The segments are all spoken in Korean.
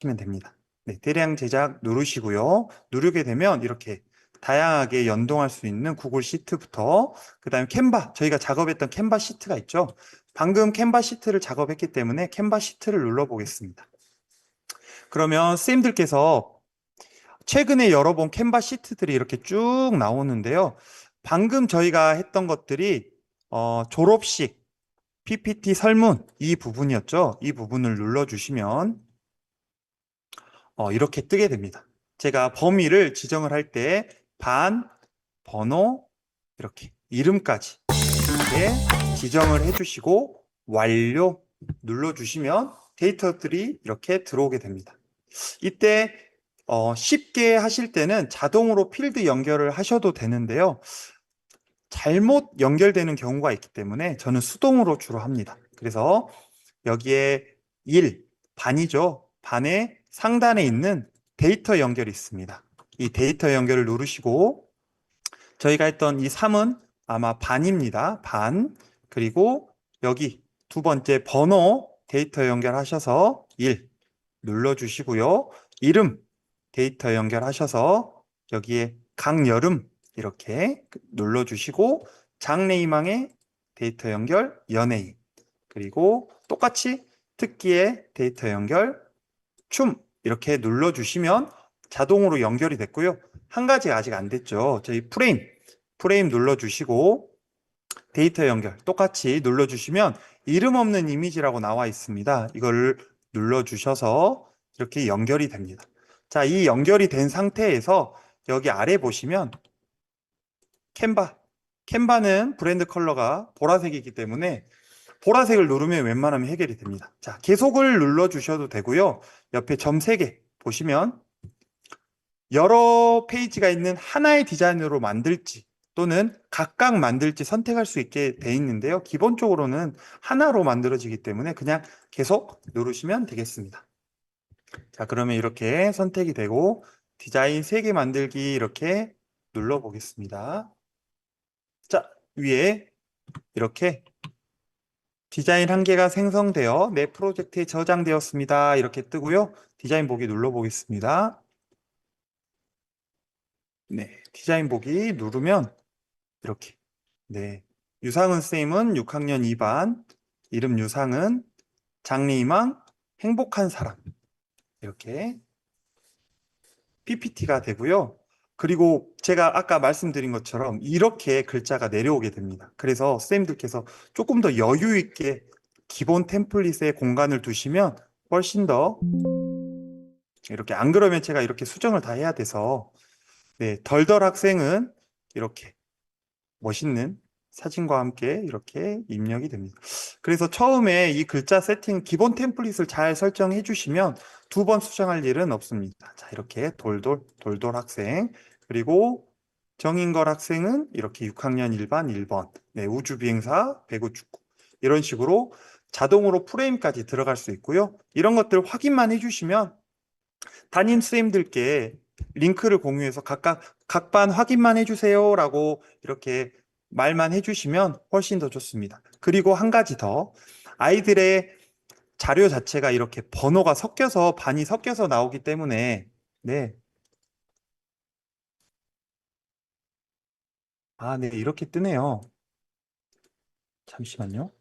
하시면 됩니다. 네, 대량 제작 누르시고요. 누르게 되면 이렇게 다양하게 연동할 수 있는 구글 시트부터 그다음에 캔바, 저희가 작업했던 캔바 시트가 있죠. 방금 캔바 시트를 작업했기 때문에 캔바 시트를 눌러보겠습니다. 그러면 선생님들께서 최근에 열어본 캔바 시트들이 이렇게 쭉 나오는데요. 방금 저희가 했던 것들이 졸업식, PPT 설문 이 부분이었죠. 이 부분을 눌러주시면 이렇게 뜨게 됩니다. 제가 범위를 지정을 할 때 반, 번호, 이렇게 이름까지 이렇게 지정을 해주시고 완료 눌러주시면 데이터들이 이렇게 들어오게 됩니다. 이때 쉽게 하실 때는 자동으로 필드 연결을 하셔도 되는데요. 잘못 연결되는 경우가 있기 때문에 저는 수동으로 주로 합니다. 그래서 여기에 1, 반이죠. 반의 상단에 있는 데이터 연결이 있습니다. 이 데이터 연결을 누르시고 저희가 했던 이 3은 아마 반입니다. 반. 그리고 여기 두 번째 번호 데이터 연결하셔서 1 눌러주시고요. 이름 데이터 연결하셔서 여기에 강여름 이렇게 눌러주시고 장래희망의 데이터 연결 연예인 그리고 똑같이 특기의 데이터 연결 춤 이렇게 눌러주시면 자동으로 연결이 됐고요. 한 가지 아직 안 됐죠. 저희 프레임 눌러주시고 데이터 연결 똑같이 눌러주시면 이름 없는 이미지라고 나와 있습니다. 이걸 눌러주셔서 이렇게 연결이 됩니다. 자, 이 연결이 된 상태에서 여기 아래 보시면 캔바는 브랜드 컬러가 보라색이기 때문에 보라색을 누르면 웬만하면 해결이 됩니다. 자, 계속을 눌러주셔도 되고요. 옆에 점 3개 보시면 여러 페이지가 있는 하나의 디자인으로 만들지 또는 각각 만들지 선택할 수 있게 돼 있는데요. 기본적으로는 하나로 만들어지기 때문에 그냥 계속 누르시면 되겠습니다. 자, 그러면 이렇게 선택이 되고 디자인 3개 만들기 이렇게 눌러 보겠습니다. 자, 위에 이렇게 디자인 1개가 생성되어 내 프로젝트에 저장되었습니다. 이렇게 뜨고요. 디자인 보기 눌러 보겠습니다. 네, 디자인 보기 누르면 이렇게 네, 유상은 쌤은 6학년 2반 이름 유상은 장래희망 행복한 사람 이렇게 PPT가 되고요. 그리고 제가 아까 말씀드린 것처럼 이렇게 글자가 내려오게 됩니다. 그래서 쌤들께서 조금 더 여유 있게 기본 템플릿에 공간을 두시면 훨씬 더 이렇게 안 그러면 제가 이렇게 수정을 다 해야 돼서 네, 덜덜 학생은 이렇게 멋있는 사진과 함께 이렇게 입력이 됩니다. 그래서 처음에 이 글자 세팅 기본 템플릿을 잘 설정해 주시면 2번 수정할 일은 없습니다. 자, 이렇게 돌돌 학생 그리고 정인걸 학생은 이렇게 6학년 1반 1번 네, 우주비행사 배구축구 이런 식으로 자동으로 프레임까지 들어갈 수 있고요. 이런 것들 확인만 해주시면 담임 선생님들께 링크를 공유해서 각각 각반 확인만 해주세요 라고 이렇게 말만 해주시면 훨씬 더 좋습니다. 그리고 한 가지 더 아이들의 자료 자체가 이렇게 번호가 섞여서 반이 섞여서 나오기 때문에 네. 아, 네. 이렇게 뜨네요. 잠시만요.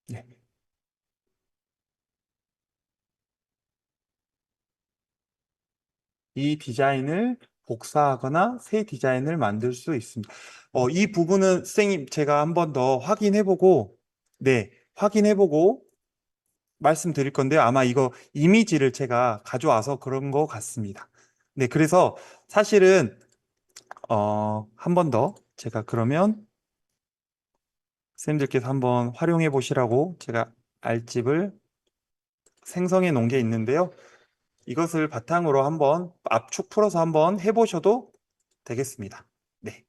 네. 이 디자인을 복사하거나 새 디자인을 만들 수 있습니다. 이 부분은 선생님 제가 한 번 더 확인해보고 네, 확인해보고 말씀드릴 건데요. 아마 이거 이미지를 제가 가져와서 그런 것 같습니다. 네, 그래서 사실은 한 번 더 제가 그러면 선생님들께서 한번 활용해 보시라고 제가 알집을 생성해 놓은 게 있는데요. 이것을 바탕으로 한번 압축 풀어서 한번 해보셔도 되겠습니다. 네.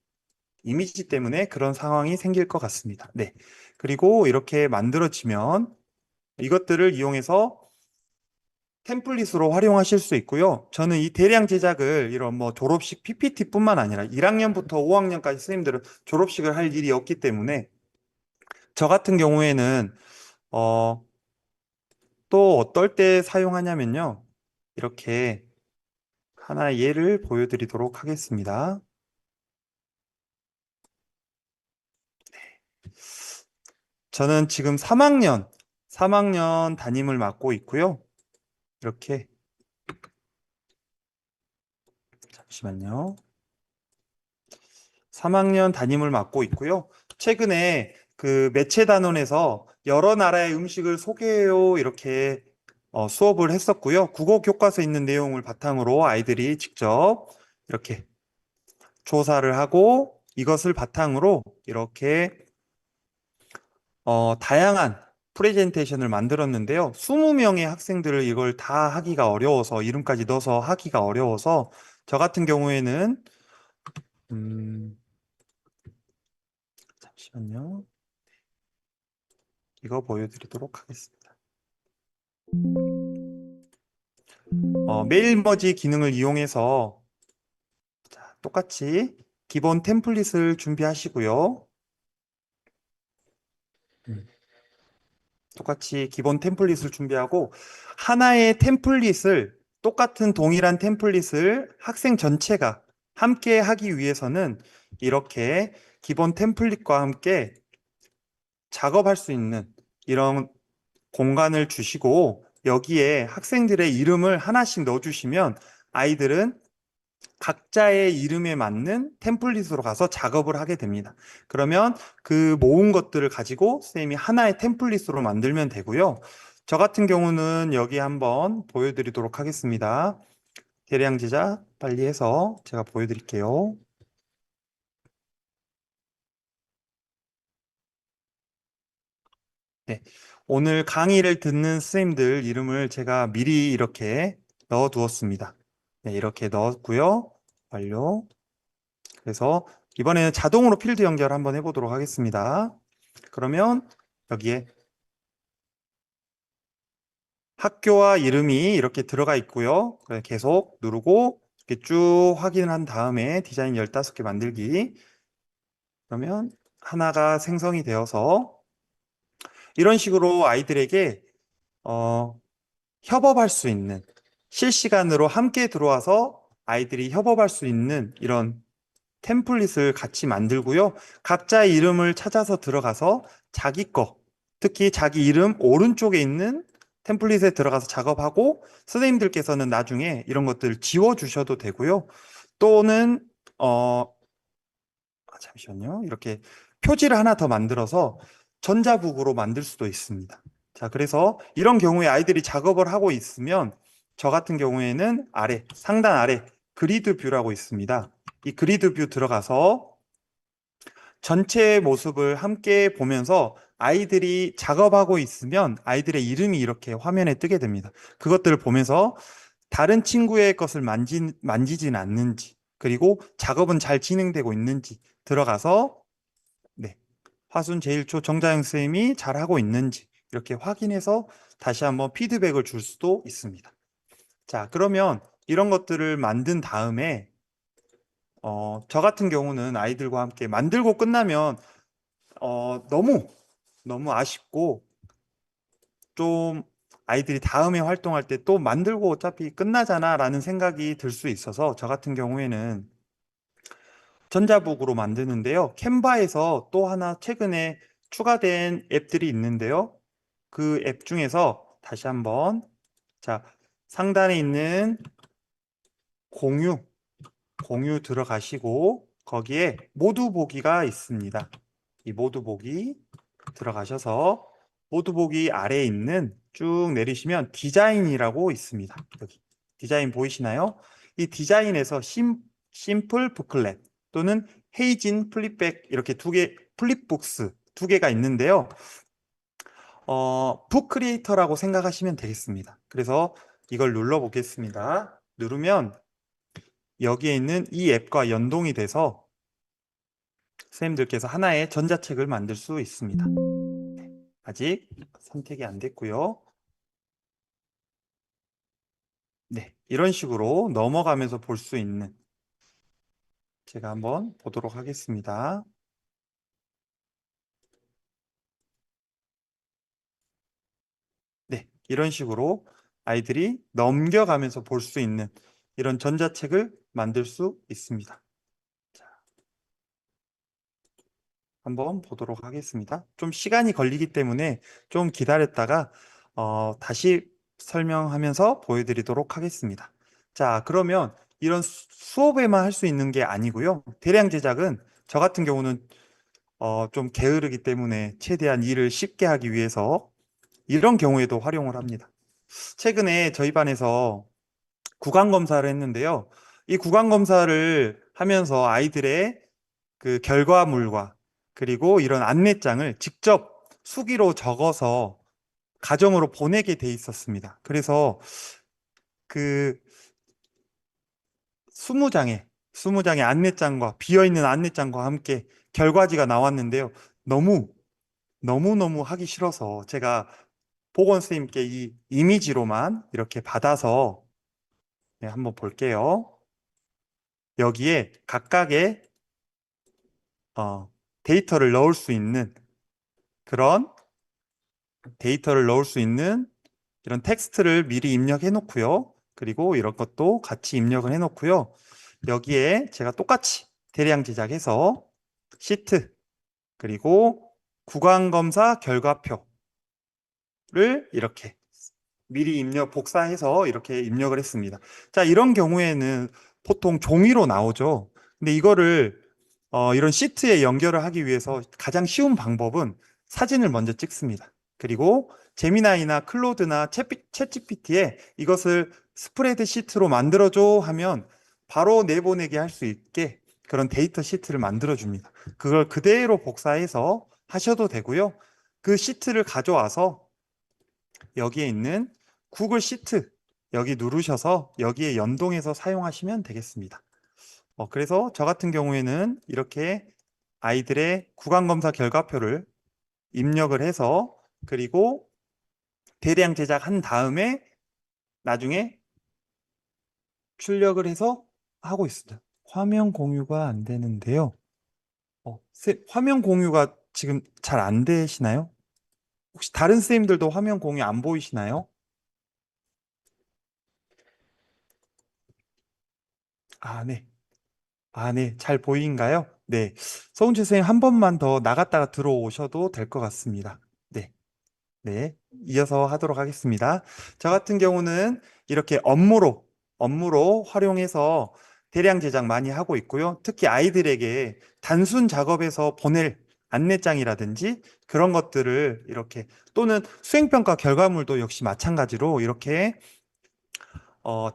이미지 때문에 그런 상황이 생길 것 같습니다. 네. 그리고 이렇게 만들어지면 이것들을 이용해서 템플릿으로 활용하실 수 있고요. 저는 이 대량 제작을 이런 뭐 졸업식 PPT뿐만 아니라 1학년부터 5학년까지 선생님들은 졸업식을 할 일이 없기 때문에 저 같은 경우에는 어, 또 어떨 때 사용하냐면요. 이렇게 하나 예를 보여드리도록 하겠습니다. 저는 지금 3학년 담임을 맡고 있고요. 이렇게, 잠시만요. 3학년 담임을 맡고 있고요. 최근에 그 매체단원에서 여러 나라의 음식을 소개해요. 이렇게 수업을 했었고요. 국어 교과서에 있는 내용을 바탕으로 아이들이 직접 이렇게 조사를 하고 이것을 바탕으로 이렇게 다양한 프레젠테이션을 만들었는데요. 20명의 학생들을 이걸 다 하기가 어려워서 이름까지 넣어서 하기가 어려워서 저 같은 경우에는 음, 잠시만요. 이거 보여드리도록 하겠습니다. 메일 머지 기능을 이용해서 자, 똑같이 기본 템플릿을 준비하시고요. 음, 똑같이 기본 템플릿을 준비하고 하나의 템플릿을 똑같은 동일한 템플릿을 학생 전체가 함께 하기 위해서는 이렇게 기본 템플릿과 함께 작업할 수 있는 이런 공간을 주시고 여기에 학생들의 이름을 하나씩 넣어주시면 아이들은 각자의 이름에 맞는 템플릿으로 가서 작업을 하게 됩니다. 그러면 그 모은 것들을 가지고 선생님이 하나의 템플릿으로 만들면 되고요. 저 같은 경우는 여기 한번 보여드리도록 하겠습니다. 대량 제작 빨리 해서 제가 보여드릴게요. 네. 오늘 강의를 듣는 선생님들 이름을 제가 미리 이렇게 넣어 두었습니다. 네, 이렇게 넣었고요. 완료. 그래서 이번에는 자동으로 필드 연결 한번 해보도록 하겠습니다. 그러면 여기에 학교와 이름이 이렇게 들어가 있고요. 계속 누르고 이렇게 쭉 확인한 다음에 디자인 15개 만들기. 그러면 하나가 생성이 되어서 이런 식으로 아이들에게 어, 협업할 수 있는 실시간으로 함께 들어와서 아이들이 협업할 수 있는 이런 템플릿을 같이 만들고요. 각자의 이름을 찾아서 들어가서 자기 거, 특히 자기 이름 오른쪽에 있는 템플릿에 들어가서 작업하고 선생님들께서는 나중에 이런 것들을 지워 주셔도 되고요. 또는 잠시만요. 이렇게 표지를 하나 더 만들어서 전자북으로 만들 수도 있습니다. 자, 그래서 이런 경우에 아이들이 작업을 하고 있으면 저 같은 경우에는 상단 아래 그리드 뷰라고 있습니다. 이 그리드 뷰 들어가서 전체 모습을 함께 보면서 아이들이 작업하고 있으면 아이들의 이름이 이렇게 화면에 뜨게 됩니다. 그것들을 보면서 다른 친구의 것을 만지진 않는지, 그리고 작업은 잘 진행되고 있는지 들어가서 네, 화순 제일초 정자영 쌤이 잘하고 있는지 이렇게 확인해서 다시 한번 피드백을 줄 수도 있습니다. 자, 그러면 이런 것들을 만든 다음에 저 같은 경우는 아이들과 함께 만들고 끝나면 너무 아쉽고 좀 아이들이 다음에 활동할 때 또 만들고 어차피 끝나잖아 라는 생각이 들 수 있어서 저 같은 경우에는 전자북으로 만드는데요. 캔바에서 또 하나 최근에 추가된 앱들이 있는데요. 그 앱 중에서 다시 한번 자, 상단에 있는 공유, 공유 들어가시고 거기에 모두 보기가 있습니다. 이 모두 보기 들어가셔서 모두 보기 아래에 있는 쭉 내리시면 디자인이라고 있습니다. 여기 디자인 보이시나요? 이 디자인에서 심플 부클렛 또는 헤이진 플립백 이렇게 플립북스 두 개가 있는데요. 북 크리에이터라고 생각하시면 되겠습니다. 그래서 이걸 눌러 보겠습니다. 누르면 여기에 있는 이 앱과 연동이 돼서 선생님들께서 하나의 전자책을 만들 수 있습니다. 아직 선택이 안 됐고요. 네, 이런 식으로 넘어가면서 볼 수 있는 제가 한번 보도록 하겠습니다. 이런 식으로 아이들이 넘겨가면서 볼 수 있는 이런 전자책을 만들 수 있습니다. 자, 한번 보도록 하겠습니다. 좀 시간이 걸리기 때문에 좀 기다렸다가 다시 설명하면서 보여드리도록 하겠습니다. 자, 그러면 이런 수업에만 할 수 있는 게 아니고요. 대량 제작은 저 같은 경우는 좀 게으르기 때문에 최대한 일을 쉽게 하기 위해서 이런 경우에도 활용을 합니다. 최근에 저희 반에서 구강 검사를 했는데요. 이 구강 검사를 하면서 아이들의 그 결과물과 그리고 이런 안내장을 직접 수기로 적어서 가정으로 보내게 돼 있었습니다. 그래서 그 20장의 안내장과 비어있는 안내장과 함께 결과지가 나왔는데요. 너무너무 하기 싫어서 제가 보건 선생님께 이 이미지로만 이렇게 받아서 네, 한번 볼게요. 여기에 각각의 데이터를 넣을 수 있는 그런 데이터를 넣을 수 있는 이런 텍스트를 미리 입력해 놓고요. 그리고 이런 것도 같이 입력을 해 놓고요. 여기에 제가 똑같이 대량 제작해서 시트 그리고 구강검사 결과표를 이렇게 미리 복사해서 이렇게 입력을 했습니다. 자, 이런 경우에는 보통 종이로 나오죠. 근데 이거를 이런 시트에 연결을 하기 위해서 가장 쉬운 방법은 사진을 먼저 찍습니다. 그리고 제미나이나 클로드나 챗GPT에 이것을 스프레드 시트로 만들어줘 하면 바로 내보내게 할 수 있게 그런 데이터 시트를 만들어 줍니다. 그걸 그대로 복사해서 하셔도 되고요. 그 시트를 가져와서 여기에 있는 구글 시트 여기 누르셔서 여기에 연동해서 사용하시면 되겠습니다. 그래서 저 같은 경우에는 이렇게 아이들의 구강검사 결과표를 입력을 해서 그리고 대량 제작한 다음에 나중에 출력을 해서 하고 있습니다. 화면 공유가 안 되는데요. 화면 공유가 지금 잘 안 되시나요? 혹시 다른 선생님들도 화면 공유 안 보이시나요? 아, 네. 아, 네. 잘 보이는가요? 네. 서운재 선생님 한 번만 더 나갔다가 들어오셔도 될 것 같습니다. 네. 네. 이어서 하도록 하겠습니다. 저 같은 경우는 이렇게 업무로 활용해서 대량 제작 많이 하고 있고요. 특히 아이들에게 단순 작업에서 보낼 안내장이라든지 그런 것들을 이렇게 또는 수행평가 결과물도 역시 마찬가지로 이렇게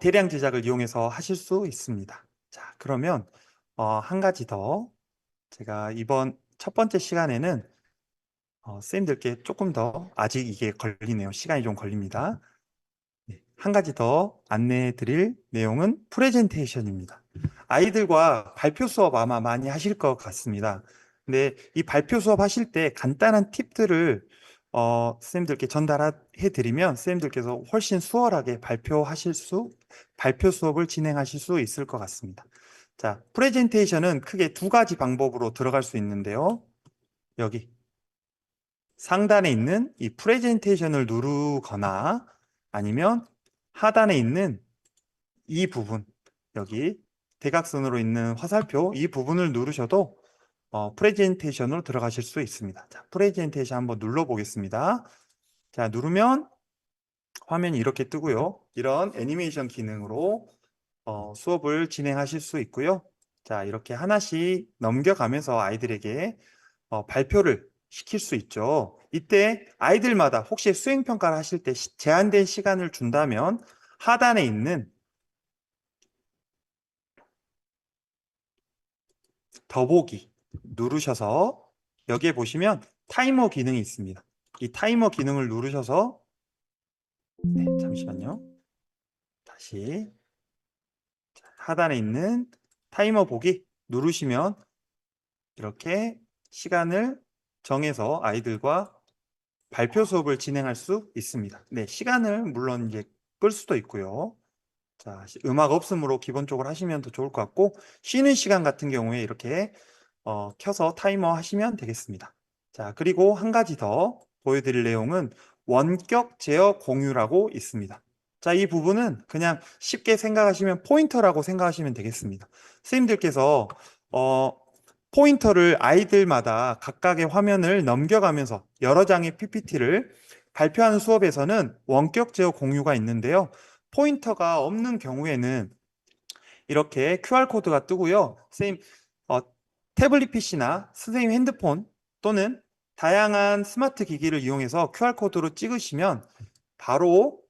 대량 제작을 이용해서 하실 수 있습니다. 자, 그러면 한 가지 더 제가 이번 첫 번째 시간에는 쌤들께 조금 더 아직 이게 걸리네요. 시간이 좀 걸립니다. 네, 한 가지 더 안내해 드릴 내용은 프레젠테이션입니다. 아이들과 발표 수업 아마 많이 하실 것 같습니다. 근데 이 발표 수업 하실 때 간단한 팁들을 쌤들께 전달해 드리면 쌤들께서 훨씬 수월하게 발표 수업을 진행하실 수 있을 것 같습니다. 자, 프레젠테이션은 크게 두 가지 방법으로 들어갈 수 있는데요. 여기 상단에 있는 이 프레젠테이션을 누르거나 아니면 하단에 있는 이 부분, 여기 대각선으로 있는 화살표 이 부분을 누르셔도 프레젠테이션으로 들어가실 수 있습니다. 자, 프레젠테이션 한번 눌러 보겠습니다. 자, 누르면 화면이 이렇게 뜨고요. 이런 애니메이션 기능으로 수업을 진행하실 수 있고요. 자, 이렇게 하나씩 넘겨가면서 아이들에게 발표를 시킬 수 있죠. 이때 아이들마다 혹시 수행평가를 하실 때 제한된 시간을 준다면 하단에 있는 더보기 누르셔서 여기에 보시면 타이머 기능이 있습니다. 이 타이머 기능을 누르셔서 네, 잠시만요. 다시 하단에 있는 타이머 보기 누르시면 이렇게 시간을 정해서 아이들과 발표 수업을 진행할 수 있습니다. 네, 시간을 물론 이제 끌 수도 있고요. 자, 음악 없음으로 기본적으로 하시면 더 좋을 것 같고 쉬는 시간 같은 경우에 이렇게 켜서 타이머 하시면 되겠습니다. 자, 그리고 한 가지 더 보여드릴 내용은 원격 제어 공유라고 있습니다. 자, 이 부분은 그냥 쉽게 생각하시면 포인터라고 생각하시면 되겠습니다. 선생님들께서 포인터를 아이들마다 각각의 화면을 넘겨가면서 여러 장의 PPT를 발표하는 수업에서는 원격 제어 공유가 있는데요. 포인터가 없는 경우에는 이렇게 QR코드가 뜨고요. 선생님, 어, 태블릿 PC나 선생님 핸드폰 또는 다양한 스마트 기기를 이용해서 QR코드로 찍으시면 바로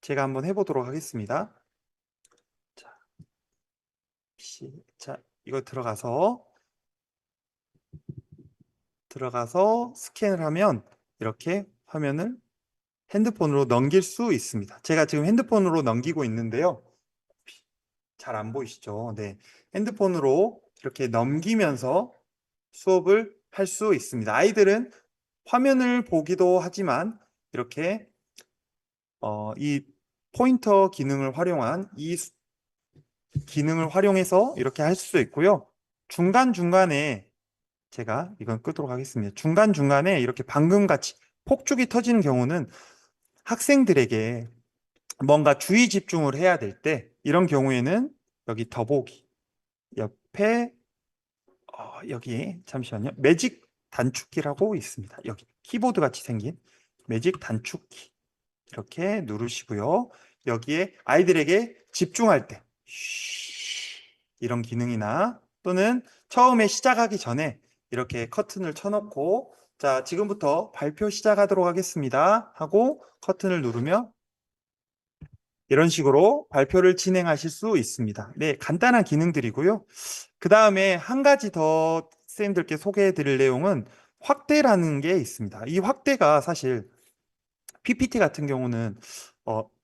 제가 한번 해보도록 하겠습니다. 자, 이거 들어가서 스캔을 하면 이렇게 화면을 핸드폰으로 넘길 수 있습니다. 제가 지금 핸드폰으로 넘기고 있는데요. 잘 안 보이시죠? 네. 핸드폰으로 이렇게 넘기면서 수업을 할 수 있습니다. 아이들은 화면을 보기도 하지만 이렇게 이 포인터 기능을 활용한 기능을 활용해서 이렇게 할 수 있고요. 중간중간에 제가 이건 끄도록 하겠습니다. 중간중간에 이렇게 방금 같이 폭죽이 터지는 경우는 학생들에게 뭔가 주의 집중을 해야 될 때 이런 경우에는 여기 더보기 옆에 여기 잠시만요. 매직 단축키라고 있습니다. 여기 키보드 같이 생긴 매직 단축키 이렇게 누르시고요. 여기에 아이들에게 집중할 때 이런 기능이나 또는 처음에 시작하기 전에 이렇게 커튼을 쳐놓고 자, 지금부터 발표 시작하도록 하겠습니다 하고 커튼을 누르면 이런 식으로 발표를 진행하실 수 있습니다. 네, 간단한 기능들이고요. 그 다음에 한 가지 더 선생님들께 소개해 드릴 내용은 확대라는 게 있습니다. 이 확대가 사실 PPT 같은 경우는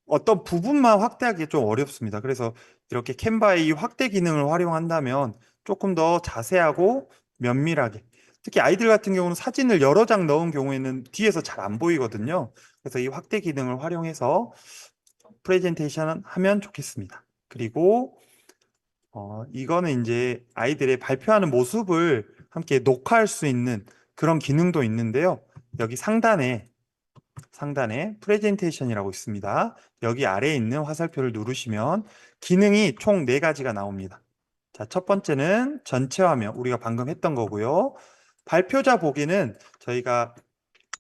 어떤 부분만 확대하기 좀 어렵습니다. 그래서 이렇게 캔바의 이 확대 기능을 활용한다면 조금 더 자세하고 면밀하게 특히 아이들 같은 경우는 사진을 여러 장 넣은 경우에는 뒤에서 잘 안 보이거든요. 그래서 이 확대 기능을 활용해서 프레젠테이션 하면 좋겠습니다. 그리고 이거는 이제 아이들의 발표하는 모습을 함께 녹화할 수 있는 그런 기능도 있는데요. 여기 상단에 프레젠테이션이라고 있습니다. 여기 아래에 있는 화살표를 누르시면 기능이 총 4가지가 나옵니다. 자, 첫 번째는 전체 화면, 우리가 방금 했던 거고요. 발표자 보기는 저희가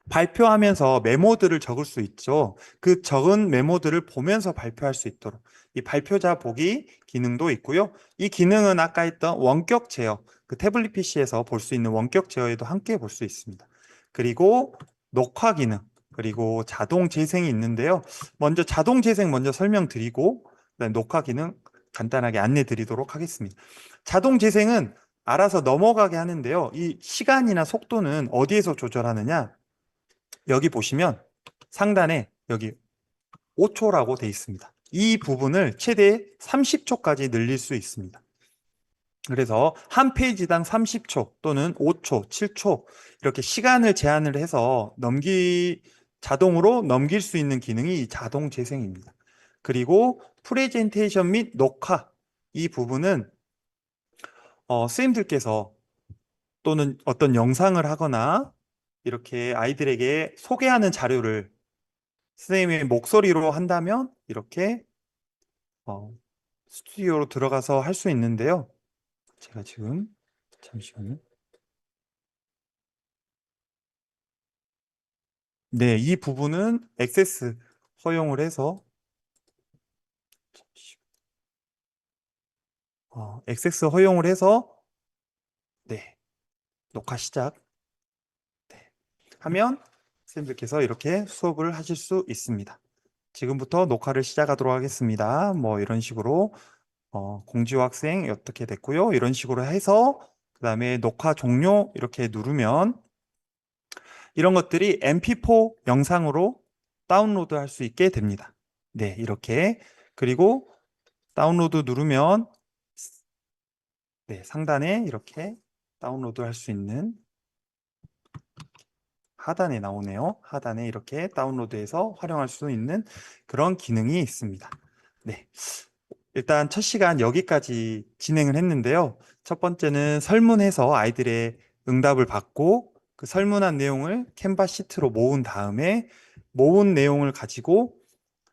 발표하면서 메모들을 적을 수 있죠. 그 적은 메모들을 보면서 발표할 수 있도록 이 발표자 보기 기능도 있고요. 이 기능은 아까 했던 원격 제어, 그 태블릿 PC에서 볼 수 있는 원격 제어에도 함께 볼 수 있습니다. 그리고 녹화 기능, 그리고 자동 재생이 있는데요. 먼저 자동 재생 먼저 설명드리고 그다음에 녹화 기능 간단하게 안내 드리도록 하겠습니다. 자동 재생은 알아서 넘어가게 하는데요. 이 시간이나 속도는 어디에서 조절하느냐? 여기 보시면 상단에 여기 5초라고 되어 있습니다. 이 부분을 최대 30초까지 늘릴 수 있습니다. 그래서 한 페이지당 30초 또는 5초, 7초 이렇게 시간을 제한을 해서 자동으로 넘길 수 있는 기능이 이 자동 재생입니다. 그리고 프레젠테이션 및 녹화 이 부분은 선생님들께서 또는 어떤 영상을 하거나 이렇게 아이들에게 소개하는 자료를 선생님의 목소리로 한다면 이렇게 스튜디오로 들어가서 할 수 있는데요. 제가 지금 잠시만요. 네, 이 부분은 액세스 허용을 해서 액세스 허용을 해서 네, 녹화 시작 네, 하면 선생님들께서 이렇게 수업을 하실 수 있습니다. 지금부터 녹화를 시작하도록 하겠습니다. 뭐 이런 식으로 공지호 학생 어떻게 됐고요. 이런 식으로 해서 그 다음에 녹화 종료 이렇게 누르면 이런 것들이 MP4 영상으로 다운로드 할 수 있게 됩니다. 네, 이렇게. 그리고 다운로드 누르면 네, 상단에 이렇게 다운로드 할 수 있는 하단에 나오네요. 하단에 이렇게 다운로드해서 활용할 수 있는 그런 기능이 있습니다. 네. 일단 첫 시간 여기까지 진행을 했는데요. 첫 번째는 설문해서 아이들의 응답을 받고 그 설문한 내용을 캔바 시트로 모은 다음에 모은 내용을 가지고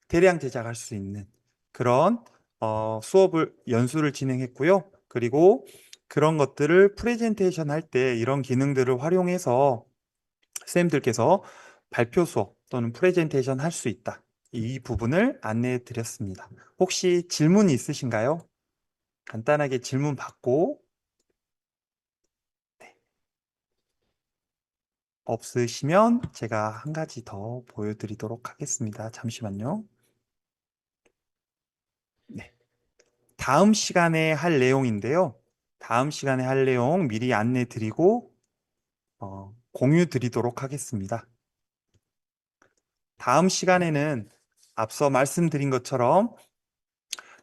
대량 제작할 수 있는 그런 연수를 진행했고요. 그리고 그런 것들을 프레젠테이션 할 때 이런 기능들을 활용해서 선생님들께서 발표 수업 또는 프레젠테이션 할 수 있다. 이 부분을 안내해 드렸습니다. 혹시 질문이 있으신가요? 간단하게 질문 받고 없으시면 제가 한 가지 더 보여드리도록 하겠습니다. 잠시만요. 네. 다음 시간에 할 내용인데요. 다음 시간에 할 내용 미리 안내 드리고 공유 드리도록 하겠습니다. 다음 시간에는 앞서 말씀드린 것처럼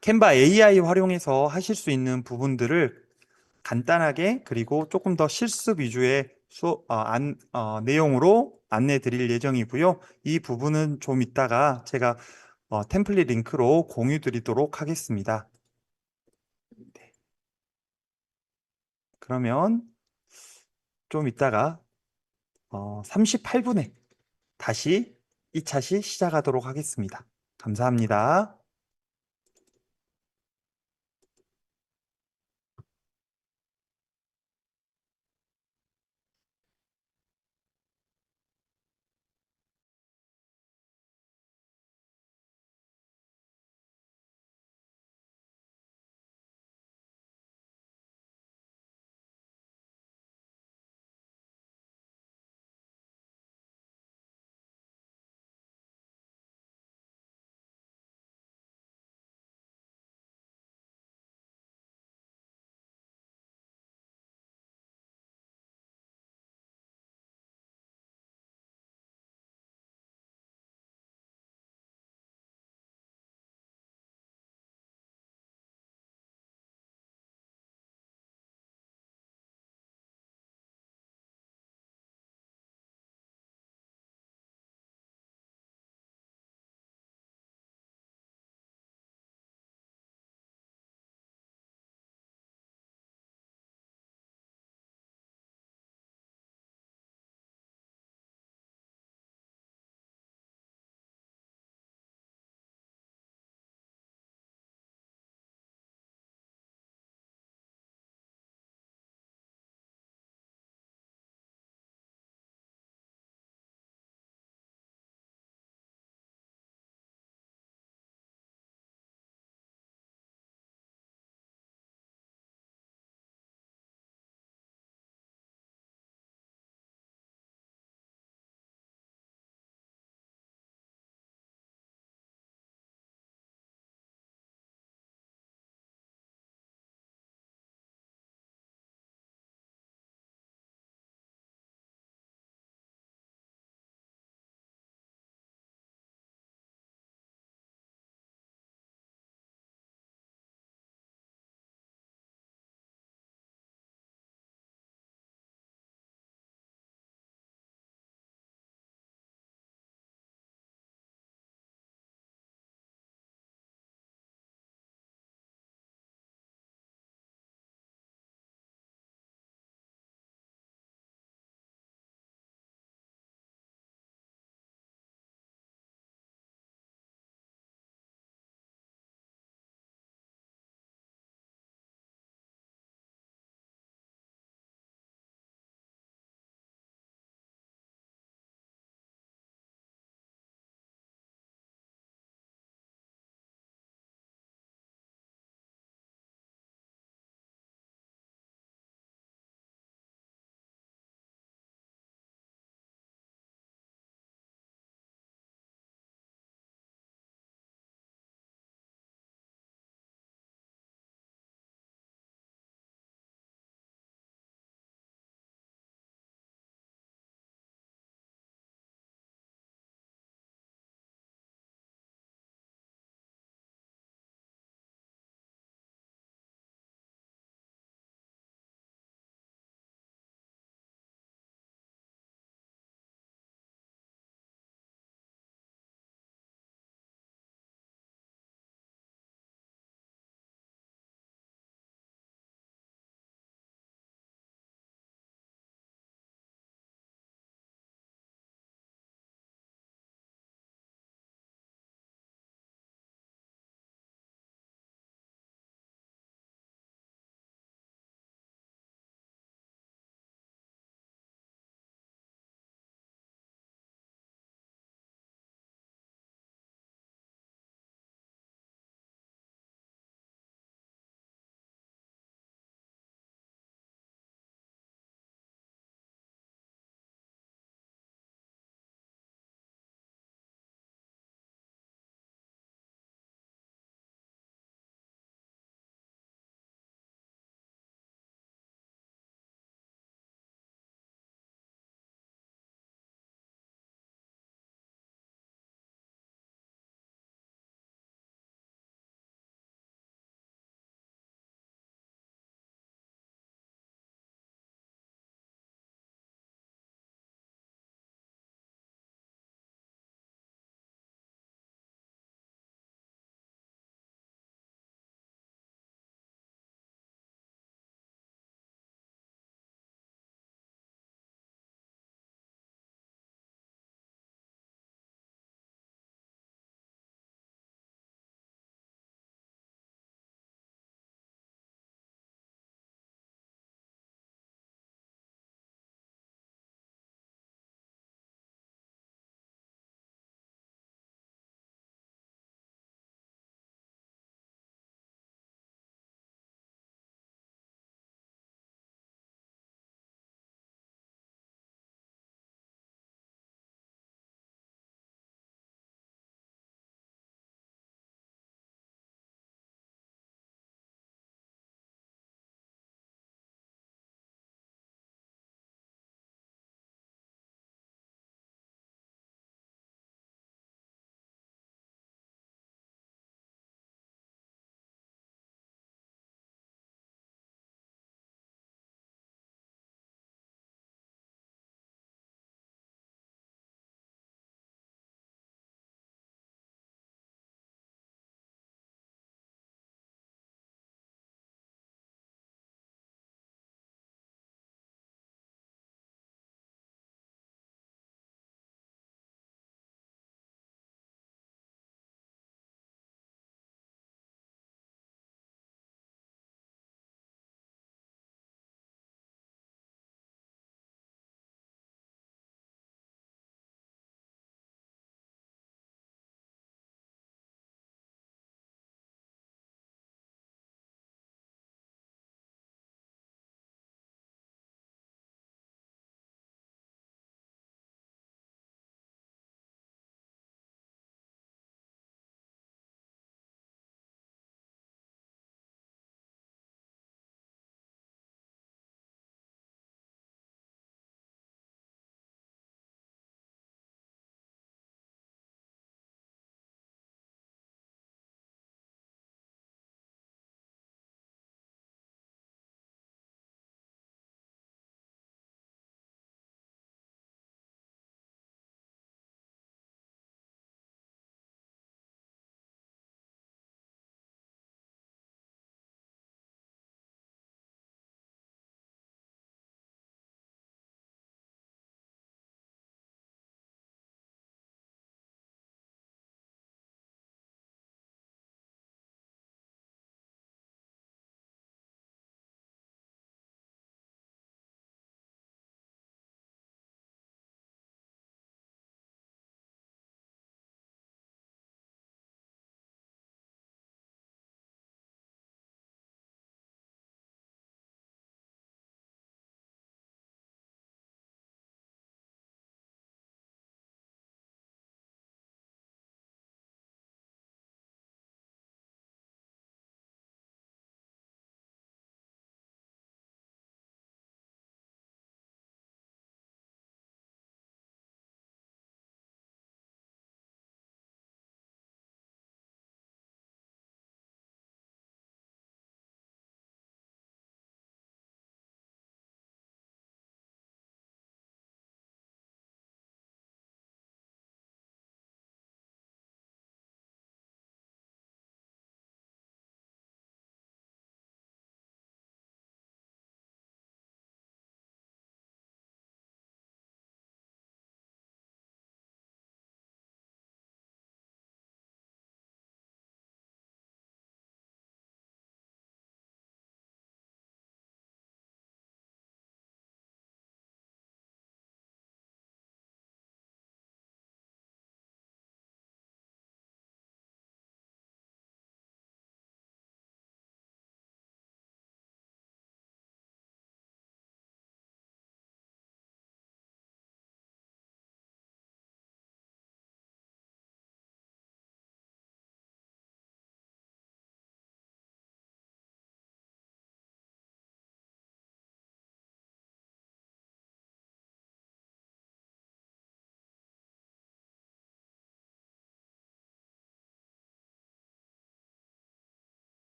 캔바 AI 활용해서 하실 수 있는 부분들을 간단하게 그리고 조금 더 실습 위주의 내용으로 안내 드릴 예정이고요. 이 부분은 좀 이따가 제가 템플릿 링크로 공유 드리도록 하겠습니다. 네. 그러면 좀 이따가 38분에 다시 2차 시 시작하도록 하겠습니다. 감사합니다.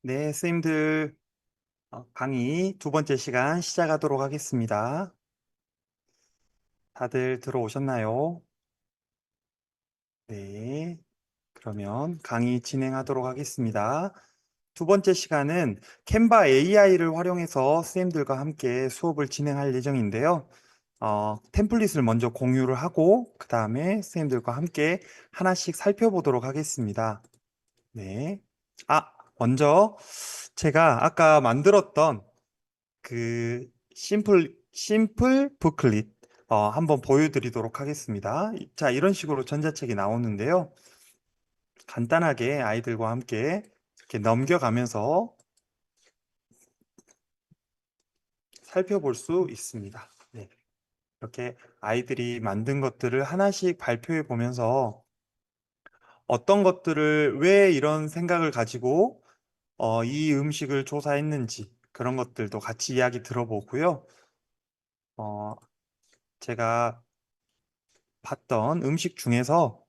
네, 선생님들 강의 두 번째 시간 시작하도록 하겠습니다. 다들 들어오셨나요? 네, 그러면 강의 진행하도록 하겠습니다. 두 번째 시간은 캔바 AI를 활용해서 선생님들과 함께 수업을 진행할 예정인데요. 템플릿을 먼저 공유를 하고 그 다음에 선생님들과 함께 하나씩 살펴보도록 하겠습니다. 네. 먼저 제가 아까 만들었던 그 심플 부클릿 한번 보여드리도록 하겠습니다. 자, 이런 식으로 전자책이 나오는데요. 간단하게 아이들과 함께 이렇게 넘겨가면서 살펴볼 수 있습니다. 네. 이렇게 아이들이 만든 것들을 하나씩 발표해 보면서 어떤 것들을 왜 이런 생각을 가지고 이 음식을 조사했는지 그런 것들도 같이 이야기 들어보고요. 어, 제가 봤던 음식 중에서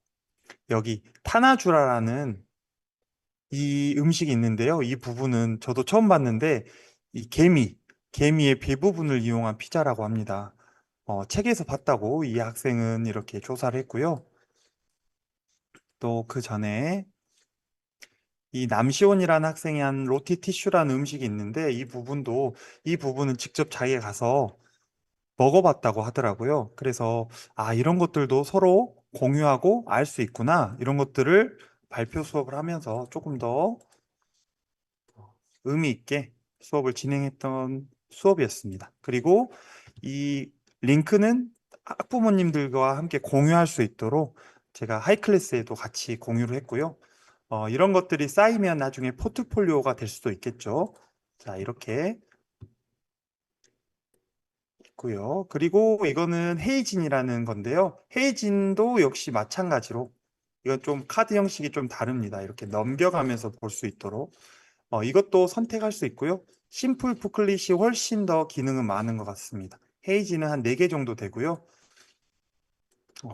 여기 타나주라라는 이 음식이 있는데요. 이 부분은 저도 처음 봤는데 이 개미의 배 부분을 이용한 피자라고 합니다. 책에서 봤다고 이 학생은 이렇게 조사를 했고요. 또 그 전에 이 남시온이라는 학생이 한 로티티슈라는 음식이 있는데 이 부분은 직접 자기가 가서 먹어봤다고 하더라고요. 그래서 이런 것들도 서로 공유하고 알 수 있구나. 이런 것들을 발표 수업을 하면서 조금 더 의미 있게 수업을 진행했던 수업이었습니다. 그리고 이 링크는 학부모님들과 함께 공유할 수 있도록 제가 하이클래스에도 같이 공유를 했고요. 이런 것들이 쌓이면 나중에 포트폴리오가 될 수도 있겠죠. 자, 이렇게 있고요. 그리고 이거는 헤이진이라는 건데요. 헤이진도 역시 마찬가지로 이건 좀 카드 형식이 좀 다릅니다. 이렇게 넘겨가면서 볼 수 있도록 이것도 선택할 수 있고요. 심플 부클릿이 훨씬 더 기능은 많은 것 같습니다. 헤이지는 한 4개 정도 되고요.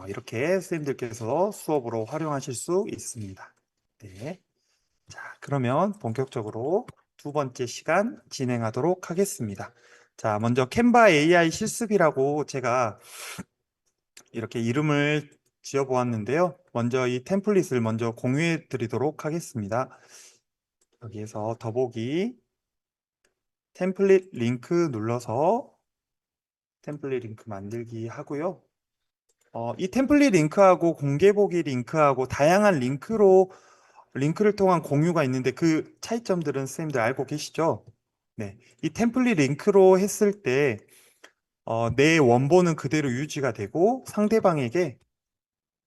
이렇게 선생님들께서 수업으로 활용하실 수 있습니다. 네. 자, 그러면 본격적으로 두 번째 시간 진행하도록 하겠습니다. 자, 먼저 캔바 AI 실습이라고 제가 이렇게 이름을 지어 보았는데요. 먼저 이 템플릿을 먼저 공유해 드리도록 하겠습니다. 여기에서 더보기 템플릿 링크 눌러서 템플릿 링크 만들기 하고요. 이 템플릿 링크하고 공개 보기 링크하고 다양한 링크를 통한 공유가 있는데 그 차이점들은 선생님들 알고 계시죠? 네. 이 템플릿 링크로 했을 때 내 원본은 그대로 유지가 되고 상대방에게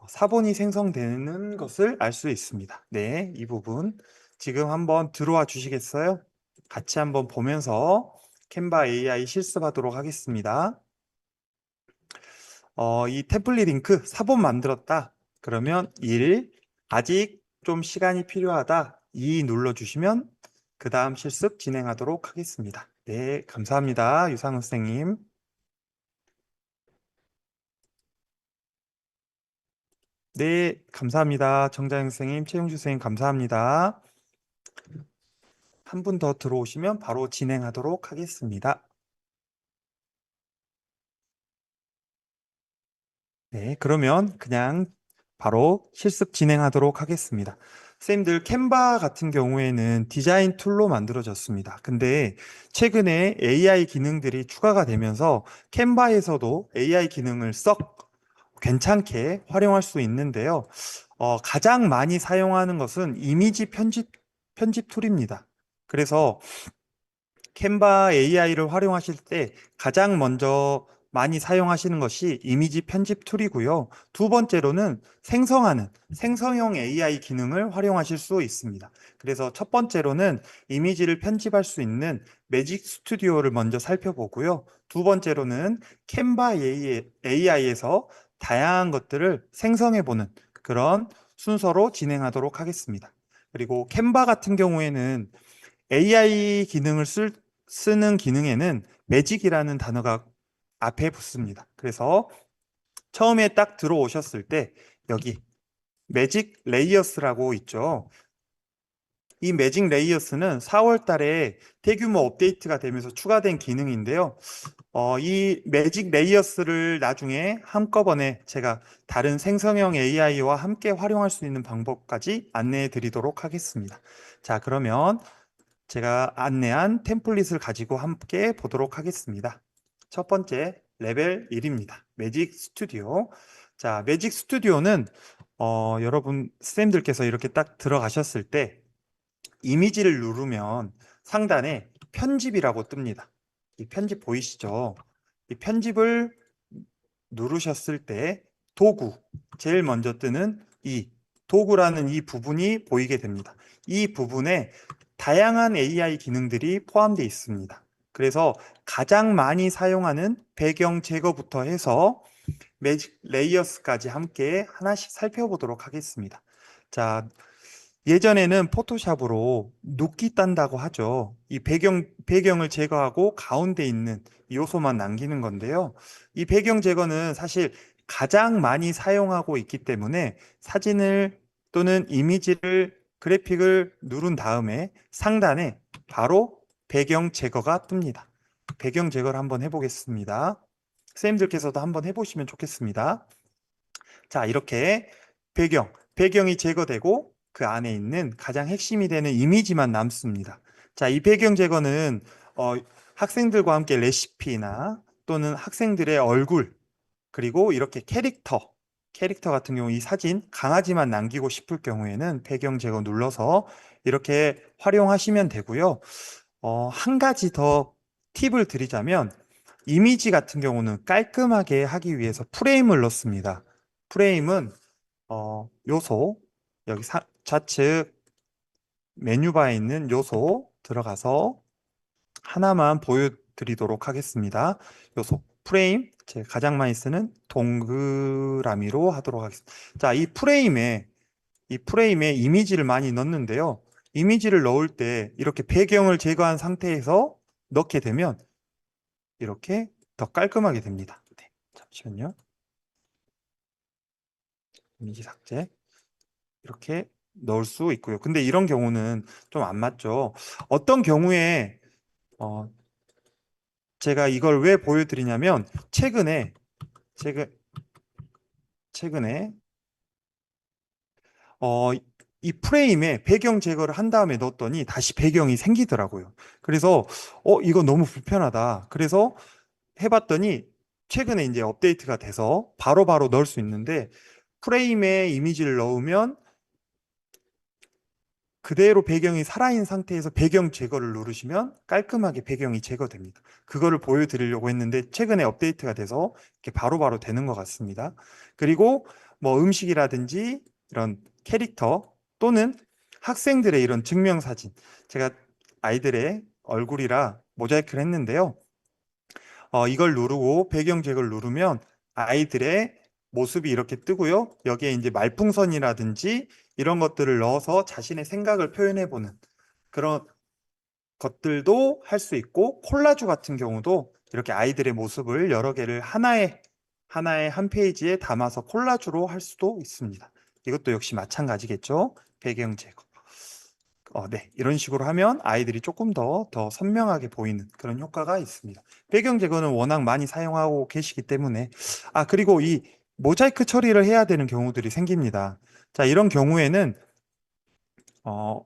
사본이 생성되는 것을 알 수 있습니다. 네, 이 부분 지금 한번 들어와 주시겠어요? 같이 한번 보면서 캔바 AI 실습하도록 하겠습니다. 이 템플릿 링크 사본 만들었다. 그러면 1, 아직 좀 시간이 필요하다. 2 눌러주시면 그 다음 실습 진행하도록 하겠습니다. 네, 감사합니다. 유상훈 선생님. 네, 감사합니다. 정자영 선생님, 최용주 선생님, 감사합니다. 한 분 더 들어오시면 바로 진행하도록 하겠습니다. 네, 그러면 그냥 바로 실습 진행하도록 하겠습니다. 선생님들 캔바 같은 경우에는 디자인 툴로 만들어졌습니다. 근데 최근에 AI 기능들이 추가가 되면서 캔바에서도 AI 기능을 썩 괜찮게 활용할 수 있는데요. 가장 많이 사용하는 것은 이미지 편집 툴입니다. 그래서 캔바 AI를 활용하실 때 가장 먼저 많이 사용하시는 것이 이미지 편집 툴이고요. 두 번째로는 생성형 AI 기능을 활용하실 수 있습니다. 그래서 첫 번째로는 이미지를 편집할 수 있는 매직 스튜디오를 먼저 살펴보고요. 두 번째로는 캔바 AI에서 다양한 것들을 생성해보는 그런 순서로 진행하도록 하겠습니다. 그리고 캔바 같은 경우에는 AI 기능을 쓰는 기능에는 매직이라는 단어가 앞에 붙습니다. 그래서 처음에 딱 들어오셨을 때 여기 매직 레이어스라고 있죠. 이 매직 레이어스는 4월 달에 대규모 업데이트가 되면서 추가된 기능인데요. 이 매직 레이어스를 나중에 한꺼번에 제가 다른 생성형 AI와 함께 활용할 수 있는 방법까지 안내해 드리도록 하겠습니다. 자, 그러면 제가 안내한 템플릿을 가지고 함께 보도록 하겠습니다. 첫 번째, 레벨 1입니다. 매직 스튜디오. 자, 매직 스튜디오는 여러분 쌤들께서 이렇게 딱 들어가셨을 때 이미지를 누르면 상단에 편집이라고 뜹니다. 이 편집 보이시죠? 이 편집을 누르셨을 때 도구, 제일 먼저 뜨는 이 도구라는 이 부분이 보이게 됩니다. 이 부분에 다양한 AI 기능들이 포함되어 있습니다. 그래서 가장 많이 사용하는 배경 제거부터 해서 매직 레이어스까지 함께 하나씩 살펴보도록 하겠습니다. 자, 예전에는 포토샵으로 눕기 딴다고 하죠. 이 배경을 제거하고 가운데 있는 요소만 남기는 건데요. 이 배경 제거는 사실 가장 많이 사용하고 있기 때문에 사진을 또는 이미지를 그래픽을 누른 다음에 상단에 바로 배경 제거가 뜹니다. 배경 제거를 한번 해보겠습니다. 선생님들께서도 한번 해보시면 좋겠습니다. 자, 이렇게 배경이 제거되고 그 안에 있는 가장 핵심이 되는 이미지만 남습니다. 자, 이 배경 제거는 학생들과 함께 레시피나 또는 학생들의 얼굴 그리고 이렇게 캐릭터 같은 경우 이 사진 강아지만 남기고 싶을 경우에는 배경 제거 눌러서 이렇게 활용하시면 되고요. 한 가지 더 팁을 드리자면 이미지 같은 경우는 깔끔하게 하기 위해서 프레임을 넣습니다. 프레임은 요소 여기 좌측 메뉴바에 있는 요소 들어가서 하나만 보여드리도록 하겠습니다. 요소 프레임 제가 가장 많이 쓰는 동그라미로 하도록 하겠습니다. 자, 이 프레임에 이미지를 많이 넣는데요. 이미지를 넣을 때 이렇게 배경을 제거한 상태에서 넣게 되면 이렇게 더 깔끔하게 됩니다. 네, 잠시만요. 이미지 삭제 이렇게 넣을 수 있고요. 근데 이런 경우는 좀 안 맞죠. 어떤 경우에 어, 제가 이걸 왜 보여드리냐면 최근, 최근에 어, 이 프레임에 배경 제거를 한 다음에 넣었더니 다시 배경이 생기더라고요. 그래서 이거 너무 불편하다. 그래서 해봤더니 최근에 이제 업데이트가 돼서 바로바로 넣을 수 있는데 프레임에 이미지를 넣으면 그대로 배경이 살아있는 상태에서 배경 제거를 누르시면 깔끔하게 배경이 제거됩니다. 그거를 보여드리려고 했는데 최근에 업데이트가 돼서 이렇게 바로바로 되는 것 같습니다. 그리고 뭐 음식이라든지 이런 캐릭터 또는 학생들의 이런 증명사진 제가 아이들의 얼굴이라 모자이크를 했는데요. 이걸 누르고 배경 제거를 누르면 아이들의 모습이 이렇게 뜨고요. 여기에 이제 말풍선이라든지 이런 것들을 넣어서 자신의 생각을 표현해보는 그런 것들도 할 수 있고 콜라주 같은 경우도 이렇게 아이들의 모습을 여러 개를 하나의 한 페이지에 담아서 콜라주로 할 수도 있습니다. 이것도 역시 마찬가지겠죠. 배경 제거. 네. 이런 식으로 하면 아이들이 조금 더 선명하게 보이는 그런 효과가 있습니다. 배경 제거는 워낙 많이 사용하고 계시기 때문에. 그리고 이 모자이크 처리를 해야 되는 경우들이 생깁니다. 자, 이런 경우에는, 어,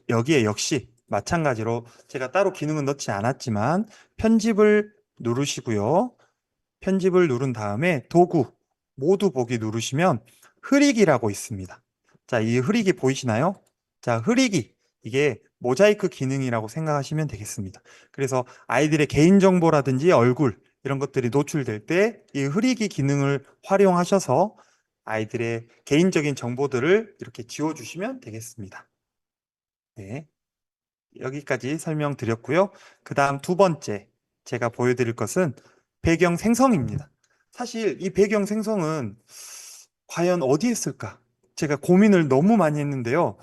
여기에 역시 마찬가지로 제가 따로 기능은 넣지 않았지만 편집을 누르시고요. 편집을 누른 다음에 도구, 모두 보기 누르시면 흐리기라고 있습니다. 자, 이 흐리기 보이시나요? 자, 흐리기. 이게 모자이크 기능이라고 생각하시면 되겠습니다. 그래서 아이들의 개인정보라든지 얼굴, 이런 것들이 노출될 때 이 흐리기 기능을 활용하셔서 아이들의 개인적인 정보들을 이렇게 지워주시면 되겠습니다. 네. 여기까지 설명드렸고요. 그 다음 두 번째 제가 보여드릴 것은 배경 생성입니다. 사실 이 배경 생성은 과연 어디에 쓸까? 제가 고민을 너무 많이 했는데요.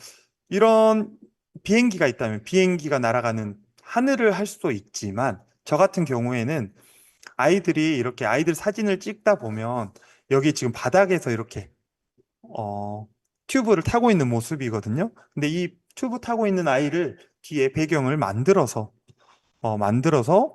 이런 비행기가 있다면 비행기가 날아가는 하늘을 할 수도 있지만 저 같은 경우에는 아이들이 이렇게 아이들 사진을 찍다 보면 여기 지금 바닥에서 이렇게 어, 튜브를 타고 있는 모습이거든요. 근데 이 튜브 타고 있는 아이를 뒤에 배경을 만들어서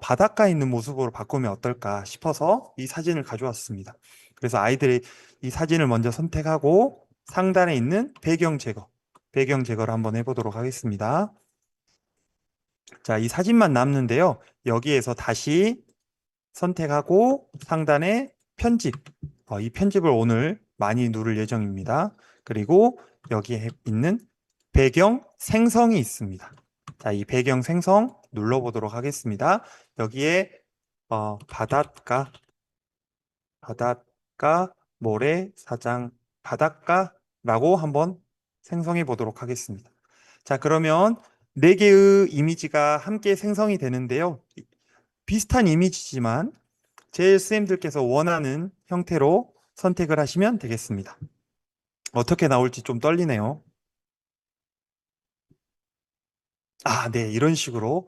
바닷가에 있는 모습으로 바꾸면 어떨까 싶어서 이 사진을 가져왔습니다. 그래서 아이들이 이 사진을 먼저 선택하고 상단에 있는 배경 제거를 한번 해보도록 하겠습니다. 자, 이 사진만 남는데요. 여기에서 다시 선택하고 상단에 편집. 이 편집을 오늘 많이 누를 예정입니다. 그리고 여기에 있는 배경 생성이 있습니다. 자, 이 배경 생성 눌러보도록 하겠습니다. 여기에 바닷가, 모래사장, 바닷가라고 한번 생성해 보도록 하겠습니다. 자, 그러면 네 개의 이미지가 함께 생성이 되는데요. 비슷한 이미지지만 JSM들께서 원하는 형태로 선택을 하시면 되겠습니다. 어떻게 나올지 좀 떨리네요. 네, 이런 식으로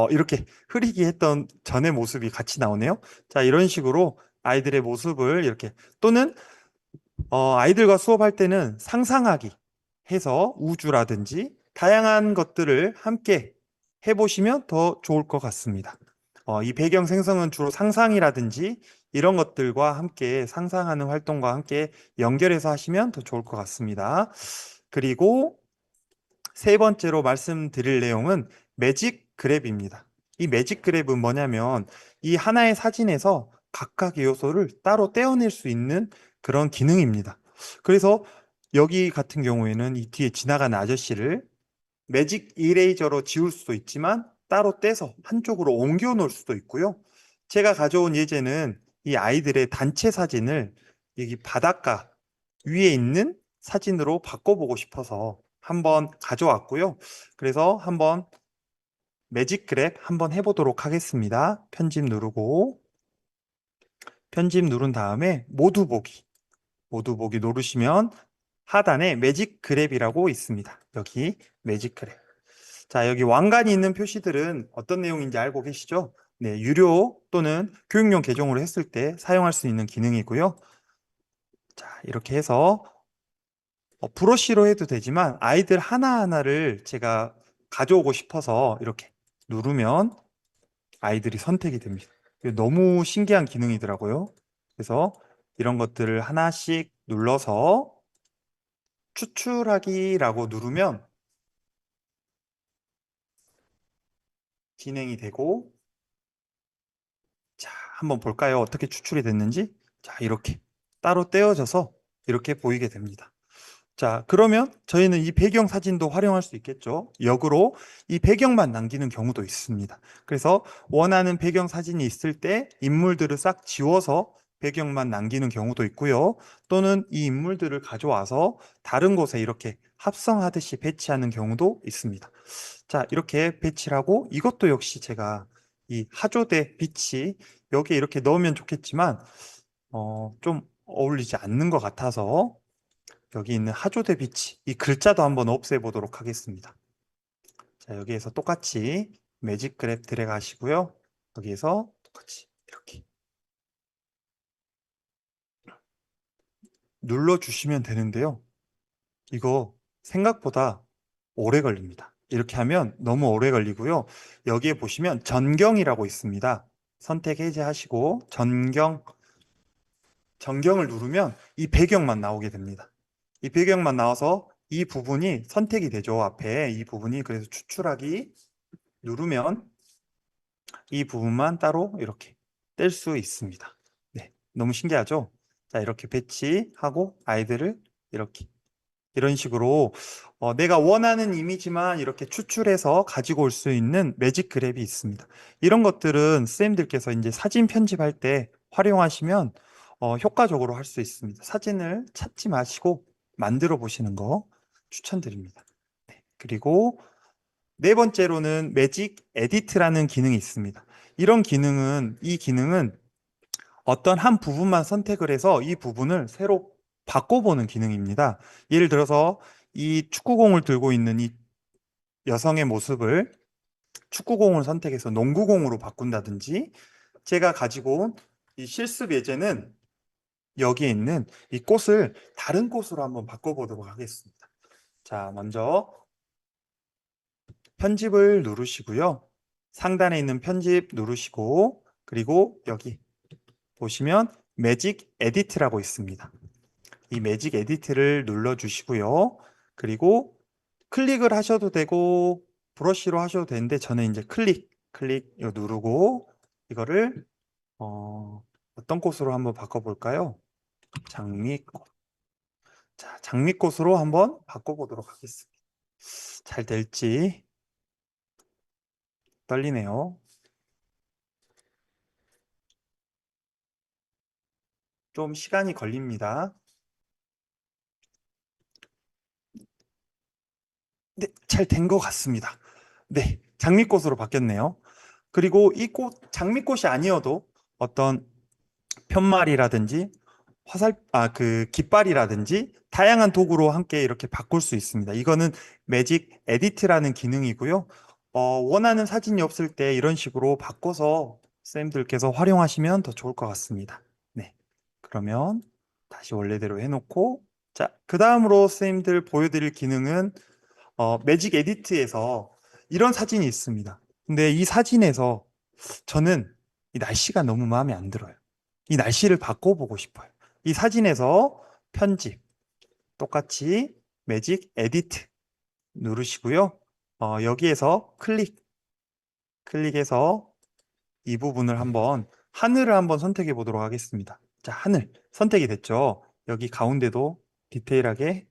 이렇게 흐리게 했던 전의 모습이 같이 나오네요. 자, 이런 식으로 아이들의 모습을 이렇게 또는 아이들과 수업할 때는 상상하기 해서 우주라든지 다양한 것들을 함께 해보시면 더 좋을 것 같습니다. 이 배경 생성은 주로 상상이라든지 이런 것들과 함께 상상하는 활동과 함께 연결해서 하시면 더 좋을 것 같습니다. 그리고 세 번째로 말씀드릴 내용은 매직 그랩입니다. 이 매직 그랩은 뭐냐면 이 하나의 사진에서 각각의 요소를 따로 떼어낼 수 있는 그런 기능입니다. 그래서 여기 같은 경우에는 이 뒤에 지나가는 아저씨를 매직 이레이저로 지울 수도 있지만 따로 떼서 한쪽으로 옮겨 놓을 수도 있고요. 제가 가져온 예제는 이 아이들의 단체 사진을 여기 바닷가 위에 있는 사진으로 바꿔보고 싶어서 한번 가져왔고요. 그래서 한번 매직 그랩 한번 해보도록 하겠습니다. 편집 누르고 편집 누른 다음에 모두 보기 누르시면 하단에 매직 그랩이라고 있습니다. 여기 매직 그랩. 자, 여기 왕관이 있는 표시들은 어떤 내용인지 알고 계시죠? 네, 유료 또는 교육용 계정으로 했을 때 사용할 수 있는 기능이고요. 자, 이렇게 해서 브러쉬로 해도 되지만 아이들 하나하나를 제가 가져오고 싶어서 이렇게 누르면 아이들이 선택이 됩니다. 이게 너무 신기한 기능이더라고요. 그래서 이런 것들을 하나씩 눌러서 추출하기라고 누르면 진행이 되고, 자, 한번 볼까요? 어떻게 추출이 됐는지. 자, 이렇게 따로 떼어져서 이렇게 보이게 됩니다. 자, 그러면 저희는 이 배경 사진도 활용할 수 있겠죠. 역으로 이 배경만 남기는 경우도 있습니다. 그래서 원하는 배경 사진이 있을 때 인물들을 싹 지워서 배경만 남기는 경우도 있고요. 또는 이 인물들을 가져와서 다른 곳에 이렇게 합성하듯이 배치하는 경우도 있습니다. 자, 이렇게 배치를 하고 이것도 역시 제가 이 하조대 빛이 여기에 이렇게 넣으면 좋겠지만 좀 어울리지 않는 것 같아서 여기 있는 하조대 빛이 이 글자도 한번 없애 보도록 하겠습니다. 자, 여기에서 똑같이 매직 그랩 들어가시고요. 여기에서 똑같이 이렇게 눌러주시면 되는데요. 이거 생각보다 오래 걸립니다. 이렇게 하면 너무 오래 걸리고요. 여기에 보시면 전경이라고 있습니다. 선택 해제하시고 전경을 누르면 이 배경만 나오게 됩니다. 이 배경만 나와서 이 부분이 선택이 되죠. 앞에 이 부분이. 그래서 추출하기 누르면 이 부분만 따로 이렇게 뗄 수 있습니다. 네, 너무 신기하죠? 자, 이렇게 배치하고 아이들을 이렇게 이런 식으로 내가 원하는 이미지만 이렇게 추출해서 가지고 올 수 있는 매직 그랩이 있습니다. 이런 것들은 쌤들께서 이제 사진 편집할 때 활용하시면 효과적으로 할 수 있습니다. 사진을 찾지 마시고 만들어 보시는 거 추천드립니다. 네, 그리고 네 번째로는 매직 에디트라는 기능이 있습니다. 이 기능은 어떤 한 부분만 선택을 해서 이 부분을 새로 바꿔보는 기능입니다. 예를 들어서 이 축구공을 들고 있는 이 여성의 모습을 축구공을 선택해서 농구공으로 바꾼다든지 제가 가지고 온 이 실습 예제는 여기에 있는 이 꽃을 다른 꽃으로 한번 바꿔보도록 하겠습니다. 자, 먼저 편집을 누르시고요. 상단에 있는 편집 누르시고, 그리고 여기 보시면 매직 에디트라고 있습니다. 이 매직 에디트를 눌러주시고요. 그리고 클릭을 하셔도 되고, 브러쉬로 하셔도 되는데, 저는 이제 클릭 이거 누르고, 이거를, 어떤 꽃으로 한번 바꿔볼까요? 장미꽃. 자, 장미꽃으로 한번 바꿔보도록 하겠습니다. 잘 될지 떨리네요. 좀 시간이 걸립니다. 네, 잘 된 것 같습니다. 네, 장미꽃으로 바뀌었네요. 그리고 이 꽃, 장미꽃이 아니어도 어떤 편말이라든지 깃발이라든지 다양한 도구로 함께 이렇게 바꿀 수 있습니다. 이거는 매직 에디트라는 기능이고요. 원하는 사진이 없을 때 이런 식으로 바꿔서 쌤들께서 활용하시면 더 좋을 것 같습니다. 네. 그러면 다시 원래대로 해놓고, 자, 그 다음으로 쌤들 보여드릴 기능은 매직 에디트에서 이런 사진이 있습니다. 근데 이 사진에서 저는 이 날씨가 너무 마음에 안 들어요. 이 날씨를 바꿔보고 싶어요. 이 사진에서 편집, 똑같이 매직 에디트 누르시고요. 여기에서 클릭해서 이 부분을 한번, 하늘을 한번 선택해 보도록 하겠습니다. 자, 하늘 선택이 됐죠? 여기 가운데도 디테일하게,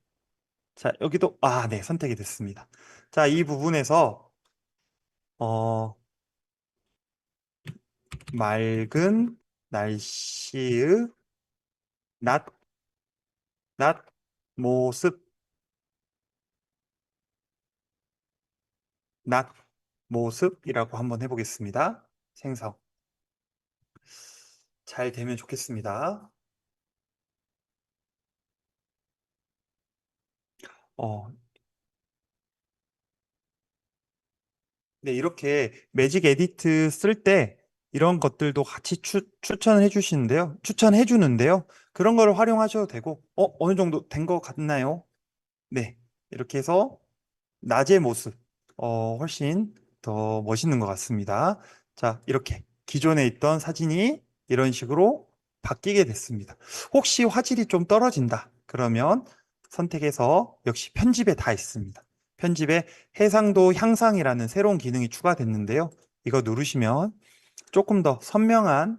자, 여기도, 네, 선택이 됐습니다. 자, 이 부분에서, 어, 맑은 날씨의 낮, 낮 모습, 낮 모습이라고 한번 해보겠습니다. 생성. 잘 되면 좋겠습니다. 어, 네, 이렇게 매직 에디트 쓸 때 이런 것들도 같이 추천을 해주시는데요. 추천해 주는데요. 그런 걸 활용하셔도 되고, 어느 정도 된 것 같나요? 네, 이렇게 해서 낮의 모습, 훨씬 더 멋있는 것 같습니다. 자, 이렇게 기존에 있던 사진이 이런 식으로 바뀌게 됐습니다. 혹시 화질이 좀 떨어진다. 그러면 선택해서 역시 편집에 다 있습니다. 편집에 해상도 향상이라는 새로운 기능이 추가됐는데요. 이거 누르시면 조금 더 선명한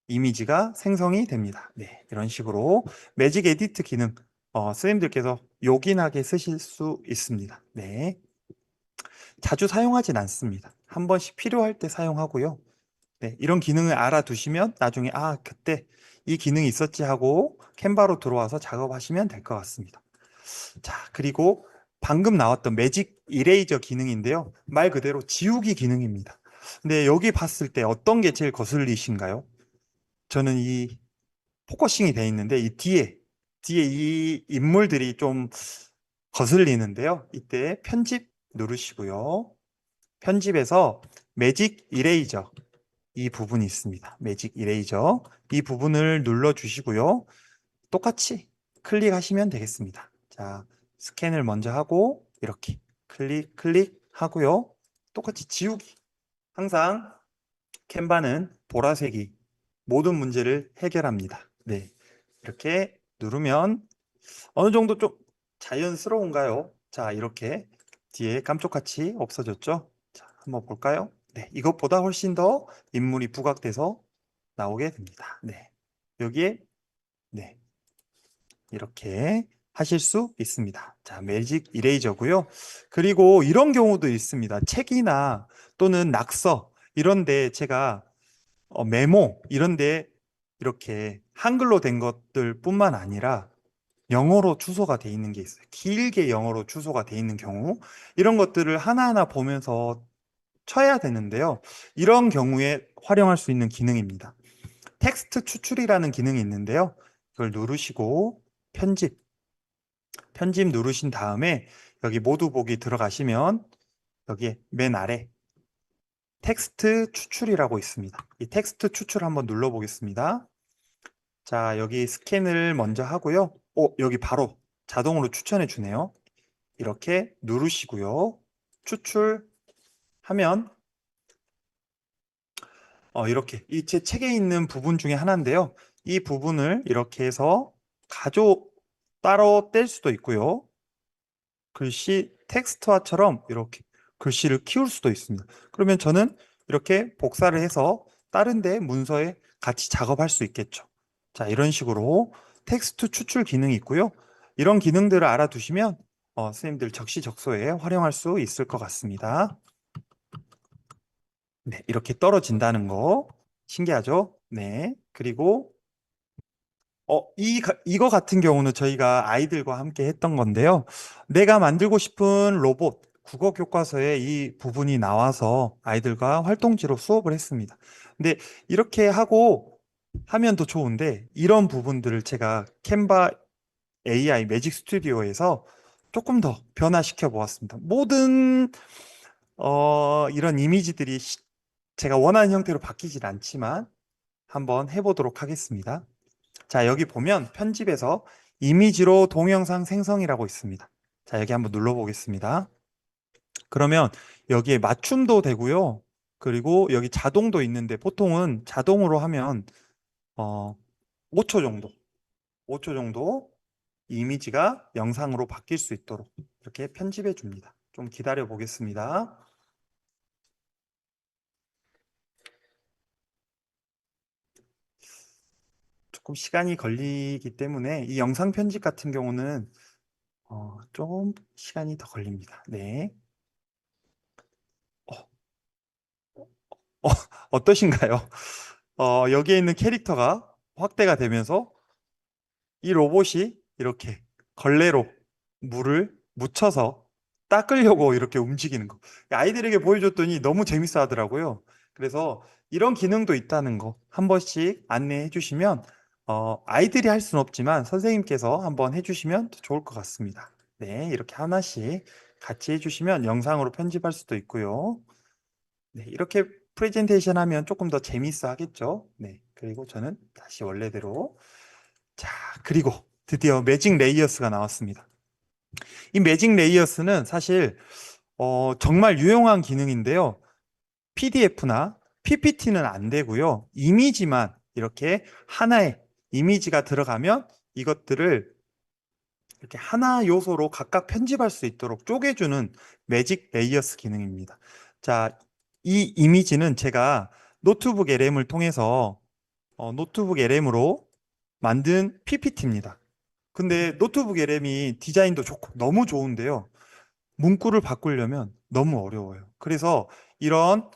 이미지가 생성이 됩니다. 네, 이런 식으로 매직 에디트 기능 선생님들께서 요긴하게 쓰실 수 있습니다. 네, 자주 사용하진 않습니다. 한 번씩 필요할 때 사용하고요. 네, 이런 기능을 알아두시면 나중에 그때 이 기능이 있었지 하고 캔바로 들어와서 작업하시면 될 것 같습니다. 자, 그리고 방금 나왔던 매직 이레이저 기능인데요. 말 그대로 지우기 기능입니다. 근데 여기 봤을 때 어떤 게 제일 거슬리신가요? 저는 이 포커싱이 돼 있는데 이 뒤에 이 인물들이 좀 거슬리는데요. 이때 편집 누르시고요. 편집에서 매직 이레이저 이 부분이 있습니다. 매직 이레이저 이 부분을 눌러 주시고요. 똑같이 클릭하시면 되겠습니다. 자, 스캔을 먼저 하고 이렇게 클릭 하고요. 똑같이 지우기. 항상 캔바는 보라색이 모든 문제를 해결합니다. 네. 이렇게 누르면 어느 정도 좀 자연스러운가요? 자, 이렇게 뒤에 깜짝같이 없어졌죠? 자, 한번 볼까요? 네, 이것보다 훨씬 더 인물이 부각돼서 나오게 됩니다. 네. 여기에, 네, 이렇게 하실 수 있습니다. 자, 매직 이레이저고요. 그리고 이런 경우도 있습니다. 책이나 또는 낙서 이런데 제가 메모 이런데 이렇게 한글로 된 것들 뿐만 아니라 영어로 주소가 돼 있는 게 있어요. 길게 영어로 주소가 돼 있는 경우 이런 것들을 하나하나 보면서 쳐야 되는데요. 이런 경우에 활용할 수 있는 기능입니다. 텍스트 추출이라는 기능이 있는데요. 이걸 누르시고 편집 누르신 다음에 여기 모두 보기 들어가시면 여기에 맨 아래 텍스트 추출이라고 있습니다. 이 텍스트 추출 한번 눌러 보겠습니다. 자, 여기 스캔을 먼저 하고요. 여기 바로 자동으로 추천해 주네요. 이렇게 누르시고요. 추출하면 이렇게 이 제 책에 있는 부분 중에 하나인데요. 이 부분을 이렇게 해서 따로 뗄 수도 있고요. 글씨 텍스트화처럼 이렇게 글씨를 키울 수도 있습니다. 그러면 저는 이렇게 복사를 해서 다른 데 문서에 같이 작업할 수 있겠죠. 자, 이런 식으로 텍스트 추출 기능이 있고요. 이런 기능들을 알아두시면 선생님들 적시적소에 활용할 수 있을 것 같습니다. 네, 이렇게 떨어진다는 거 신기하죠? 네, 그리고 이거 같은 경우는 저희가 아이들과 함께 했던 건데요. 내가 만들고 싶은 로봇, 국어 교과서에 이 부분이 나와서 아이들과 활동지로 수업을 했습니다. 근데 이렇게 하고 하면 더 좋은데, 이런 부분들을 제가 캔바 AI 매직 스튜디오에서 조금 더 변화시켜 보았습니다. 모든 이런 이미지들이 제가 원하는 형태로 바뀌질 않지만 한번 해보도록 하겠습니다. 자, 여기 보면 편집에서 이미지로 동영상 생성이라고 있습니다. 자, 여기 한번 눌러보겠습니다. 그러면 여기에 맞춤도 되고요. 그리고 여기 자동도 있는데 보통은 자동으로 하면 5초 정도, 5초 정도 이미지가 영상으로 바뀔 수 있도록 이렇게 편집해 줍니다. 좀 기다려 보겠습니다. 조금 시간이 걸리기 때문에 이 영상 편집 같은 경우는 좀 시간이 더 걸립니다. 네. 어, 어, 어떠신가요? 여기에 있는 캐릭터가 확대가 되면서 이 로봇이 이렇게 걸레로 물을 묻혀서 닦으려고 이렇게 움직이는 거. 아이들에게 보여줬더니 너무 재밌어 하더라고요. 그래서 이런 기능도 있다는 거 한 번씩 안내해 주시면 아이들이 할 수는 없지만 선생님께서 한번 해주시면 더 좋을 것 같습니다. 네, 이렇게 하나씩 같이 해주시면 영상으로 편집할 수도 있고요. 네, 이렇게 프레젠테이션 하면 조금 더 재밌어 하겠죠. 네, 그리고 저는 다시 원래대로. 자, 그리고 드디어 매직 레이어스가 나왔습니다. 이 매직 레이어스는 사실 정말 유용한 기능인데요. PDF나 PPT는 안 되고요. 이미지만 이렇게 하나의 이미지가 들어가면 이것들을 이렇게 하나 요소로 각각 편집할 수 있도록 쪼개주는 매직 레이어스 기능입니다. 자, 이 이미지는 제가 노트북 LM을 통해서 노트북 LM으로 만든 PPT입니다. 근데 노트북 LM이 디자인도 좋고 너무 좋은데요. 문구를 바꾸려면 너무 어려워요. 그래서 이런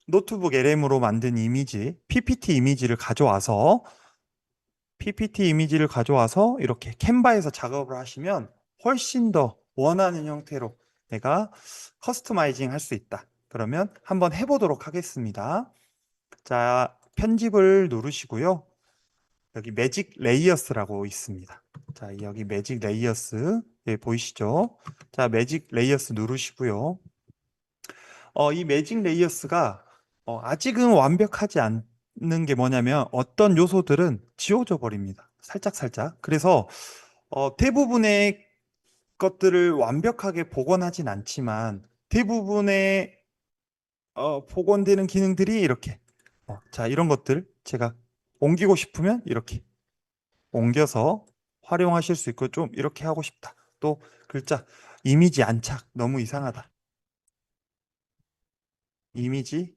노트북 LM으로 만든 이미지, PPT 이미지를 가져와서 이렇게 캔바에서 작업을 하시면 훨씬 더 원하는 형태로 내가 커스터마이징 할 수 있다. 그러면 한번 해보도록 하겠습니다. 자, 편집을 누르시고요. 여기 매직 레이어스라고 있습니다. 자, 여기 매직 레이어스 예, 보이시죠? 자, 매직 레이어스 누르시고요. 이 매직 레이어스가 아직은 완벽하지 않는 게 뭐냐면 어떤 요소들은 지워져 버립니다. 살짝살짝. 그래서 대부분의 것들을 완벽하게 복원하진 않지만 대부분의 복원되는 기능들이 이렇게 자, 이런 것들 제가 옮기고 싶으면 이렇게 옮겨서 활용하실 수 있고 좀 이렇게 하고 싶다. 또 글자 이미지 안착 너무 이상하다. 이미지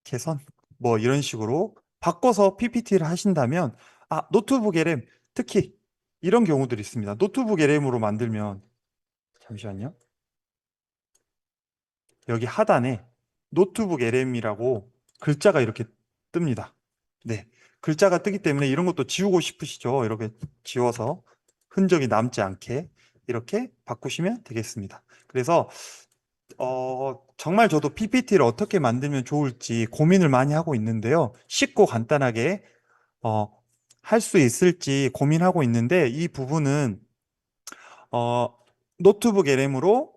개선 뭐 이런 식으로 바꿔서 PPT를 하신다면 노트북 LM 특히 이런 경우들이 있습니다. 노트북 LM으로 만들면 잠시만요. 여기 하단에 노트북 LM이라고 글자가 이렇게 뜹니다. 네. 글자가 뜨기 때문에 이런 것도 지우고 싶으시죠? 이렇게 지워서 흔적이 남지 않게 이렇게 바꾸시면 되겠습니다. 그래서 정말 저도 PPT를 어떻게 만들면 좋을지 고민을 많이 하고 있는데요. 쉽고 간단하게 할 수 있을지 고민하고 있는데 이 부분은 어, 노트북 LM으로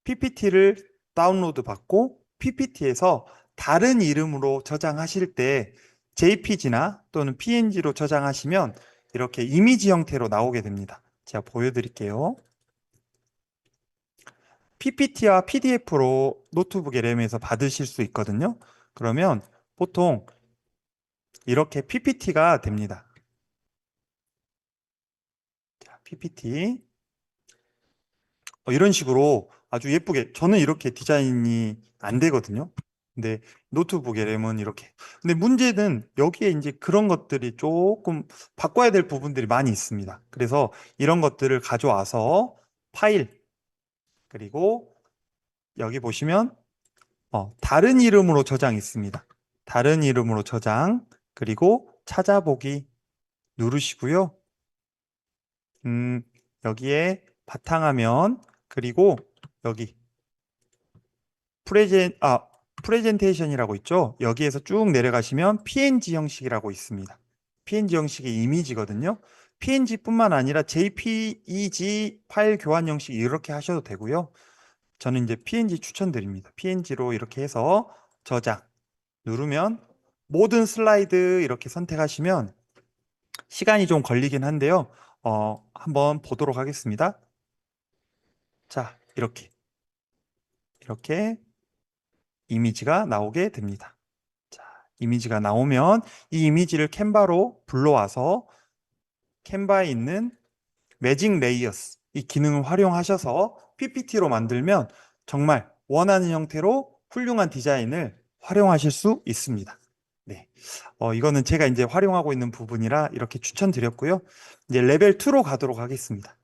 PPT를 다운로드 받고 PPT에서 다른 이름으로 저장하실 때 JPG나 또는 PNG로 저장하시면 이렇게 이미지 형태로 나오게 됩니다. 제가 보여드릴게요. PPT와 PDF로 노트북의 램에서 받으실 수 있거든요. 그러면 보통 이렇게 PPT가 됩니다. 자, PPT. 이런 식으로 아주 예쁘게, 저는 이렇게 디자인이 안 되거든요. 근데 노트북의 램은 이렇게. 근데 문제는 여기에 이제 그런 것들이 조금 바꿔야 될 부분들이 많이 있습니다. 그래서 이런 것들을 가져와서 파일, 그리고 여기 보시면 다른 이름으로 저장 있습니다. 다른 이름으로 저장, 그리고 찾아보기 누르시고요. 음, 여기에 바탕화면, 그리고 여기 프레젠테이션이라고 있죠. 여기에서 쭉 내려가시면 PNG 형식이라고 있습니다. PNG 형식의 이미지거든요. PNG뿐만 아니라 JPEG 파일 교환 형식 이렇게 하셔도 되고요. 저는 이제 PNG 추천드립니다. PNG로 이렇게 해서 저장 누르면 모든 슬라이드 이렇게 선택하시면 시간이 좀 걸리긴 한데요. 한번 보도록 하겠습니다. 자, 이렇게 이미지가 나오게 됩니다. 자, 이미지가 나오면 이 이미지를 캔바로 불러와서 캔바에 있는 매직 레이어스 이 기능을 활용하셔서 PPT로 만들면 정말 원하는 형태로 훌륭한 디자인을 활용하실 수 있습니다. 네. 이거는 제가 이제 활용하고 있는 부분이라 이렇게 추천드렸고요. 이제 레벨 2로 가도록 하겠습니다.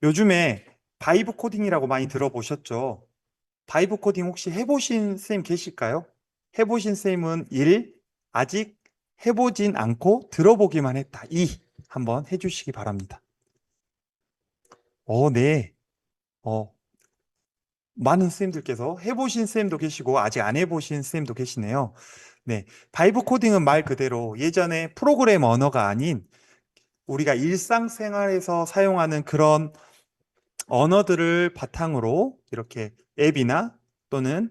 요즘에 바이브 코딩이라고 많이 들어보셨죠? 바이브 코딩 혹시 해보신 쌤 계실까요? 해보신 쌤은 1, 아직 해보진 않고 들어보기만 했다. 2, 한번 해주시기 바랍니다. 네. 어, 많은 쌤들께서 해보신 쌤도 계시고 아직 안 해보신 쌤도 계시네요. 네. 바이브 코딩은 말 그대로 예전에 프로그램 언어가 아닌 우리가 일상생활에서 사용하는 그런 언어들을 바탕으로 이렇게 앱이나 또는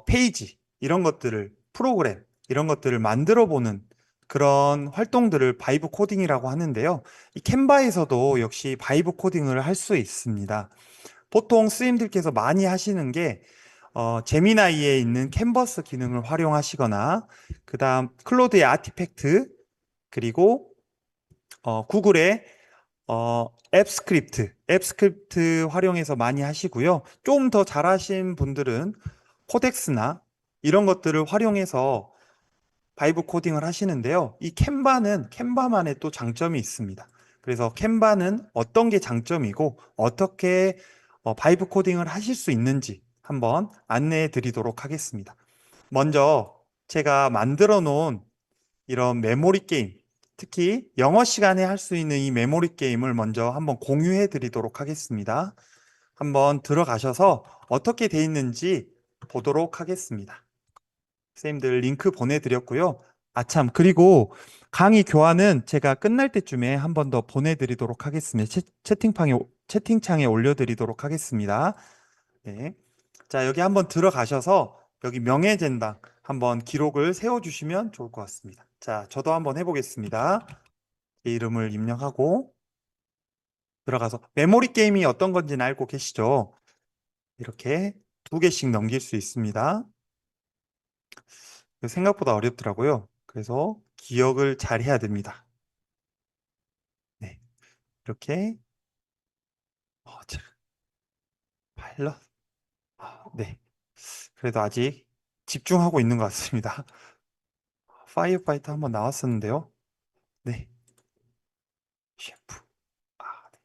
페이지 이런 것들을 프로그램 이런 것들을 만들어 보는 그런 활동들을 바이브 코딩이라고 하는데요. 이 캔바에서도 역시 바이브 코딩을 할 수 있습니다. 보통 스님들께서 많이 하시는 게 제미나이에 있는 캔버스 기능을 활용하시거나 그다음 클로드의 아티팩트 그리고 구글의 앱 스크립트 활용해서 많이 하시고요. 좀 더 잘하신 분들은 코덱스나 이런 것들을 활용해서 바이브 코딩을 하시는데요. 이 캔바는 캔바만의 또 장점이 있습니다. 그래서 캔바는 어떤 게 장점이고 어떻게 바이브 코딩을 하실 수 있는지 한번 안내해 드리도록 하겠습니다. 먼저 제가 만들어 놓은 이런 메모리 게임, 특히 영어 시간에 할 수 있는 이 메모리 게임을 먼저 한번 공유해 드리도록 하겠습니다. 한번 들어가셔서 어떻게 돼 있는지 보도록 하겠습니다. 선생님들 링크 보내드렸고요. 참, 그리고 강의 교환은 제가 끝날 때쯤에 한 번 더 보내드리도록 하겠습니다. 채팅창에 올려드리도록 하겠습니다. 네. 자, 여기 한번 들어가셔서 여기 명예전당 한번 기록을 세워주시면 좋을 것 같습니다. 자, 저도 한번 해보겠습니다. 제 이름을 입력하고 들어가서 메모리 게임이 어떤 건지는 알고 계시죠? 이렇게 2개씩 넘길 수 있습니다. 생각보다 어렵더라고요. 그래서 기억을 잘 해야 됩니다. 네, 이렇게 자, 파일럿. 네, 그래도 아직 집중하고 있는 것 같습니다. 파이어파이터 한번 나왔었는데요. 네, 셰프. 네.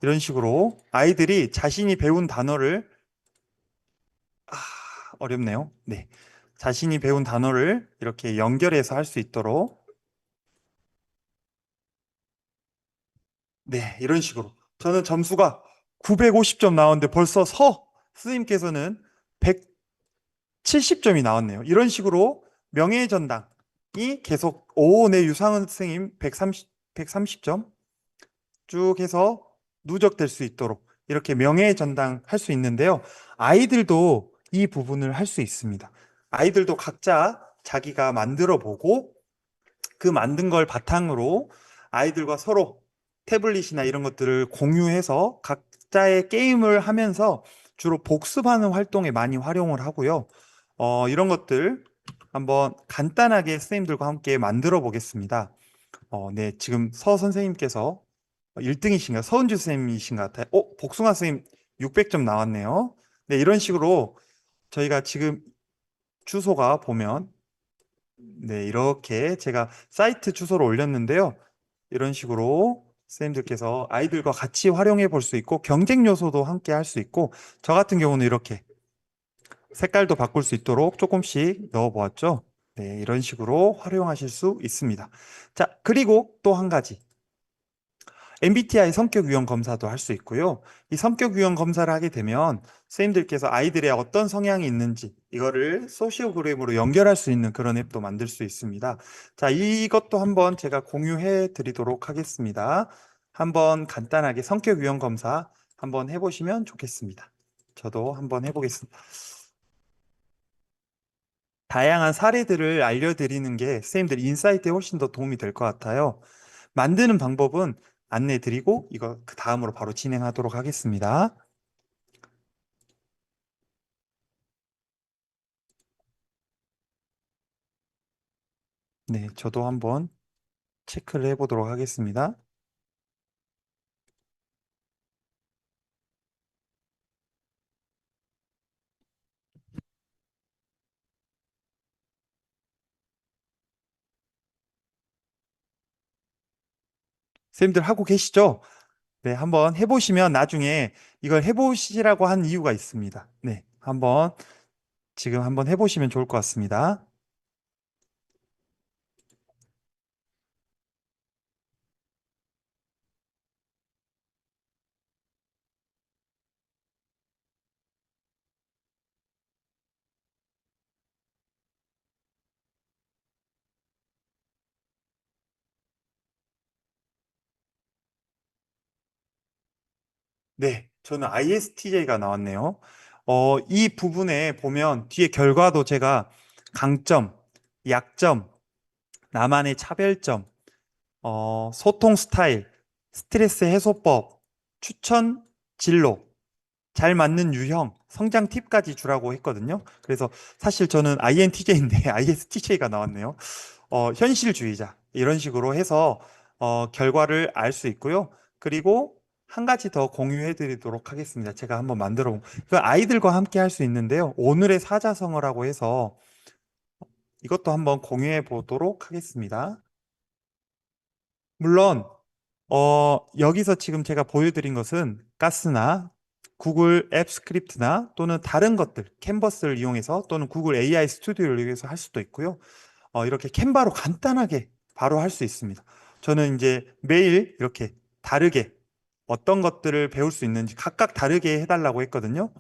이런 식으로 아이들이 자신이 배운 단어를 어렵네요. 네, 자신이 배운 단어를 이렇게 연결해서 할 수 있도록 네, 이런 식으로 저는 점수가 950점 나왔는데 벌써 스님께서는 170점이 나왔네요. 이런 식으로 명예전당이 계속 네, 유상은 선생님 130점 쭉 해서 누적될 수 있도록 이렇게 명예전당 할 수 있는데요. 아이들도 이 부분을 할 수 있습니다. 아이들도 각자 자기가 만들어 보고 그 만든 걸 바탕으로 아이들과 서로 태블릿이나 이런 것들을 공유해서 각 각자의 게임을 하면서 주로 복습하는 활동에 많이 활용을 하고요. 이런 것들 한번 간단하게 선생님들과 함께 만들어 보겠습니다. 네, 지금 서 선생님께서 1등이신가? 서은주 선생님이신 것 같아요. 복숭아 선생님 600점 나왔네요. 네, 이런 식으로 저희가 지금 주소가 보면 네, 이렇게 제가 사이트 주소를 올렸는데요. 이런 식으로 선생님들께서 아이들과 같이 활용해 볼 수 있고 경쟁 요소도 함께 할 수 있고 저 같은 경우는 이렇게 색깔도 바꿀 수 있도록 조금씩 넣어 보았죠. 네, 이런 식으로 활용하실 수 있습니다. 자, 그리고 또 한 가지. MBTI 성격 유형 검사도 할 수 있고요. 이 성격 유형 검사를 하게 되면 선생님들께서 아이들의 어떤 성향이 있는지 이거를 소시오그램으로 연결할 수 있는 그런 앱도 만들 수 있습니다. 자, 이것도 한번 제가 공유해 드리도록 하겠습니다. 한번 간단하게 성격 유형 검사 한번 해보시면 좋겠습니다. 저도 한번 해보겠습니다. 다양한 사례들을 알려드리는 게 선생님들 인사이트에 훨씬 더 도움이 될 것 같아요. 만드는 방법은 안내 드리고 이거 그 다음으로 바로 진행하도록 하겠습니다. 네, 저도 한번 체크를 해보도록 하겠습니다. 선생님들 하고 계시죠? 네, 한번 해보시면 나중에 이걸 해보시라고 한 이유가 있습니다. 네, 한번 지금 한번 해보시면 좋을 것 같습니다. 네, 저는 ISTJ가 나왔네요. 이 부분에 보면 뒤에 결과도 제가 강점, 약점, 나만의 차별점, 소통 스타일, 스트레스 해소법, 추천 진로, 잘 맞는 유형, 성장 팁까지 주라고 했거든요. 그래서 사실 저는 INTJ인데 ISTJ가 나왔네요. 현실주의자 이런 식으로 해서 결과를 알 수 있고요. 그리고 한 가지 더 공유해 드리도록 하겠습니다. 제가 한번 만들어 본 그 아이들과 함께 할 수 있는데요. 오늘의 사자성어라고 해서 이것도 한번 공유해 보도록 하겠습니다. 물론 여기서 지금 제가 보여드린 것은 가스나 구글 앱 스크립트나 또는 다른 것들, 캔버스를 이용해서 또는 구글 AI 스튜디오를 이용해서 할 수도 있고요. 이렇게 캔버로 간단하게 바로 할 수 있습니다. 저는 이제 매일 이렇게 다르게 어떤 것들을 배울 수 있는지 각각 다르게 해달라고 했거든요.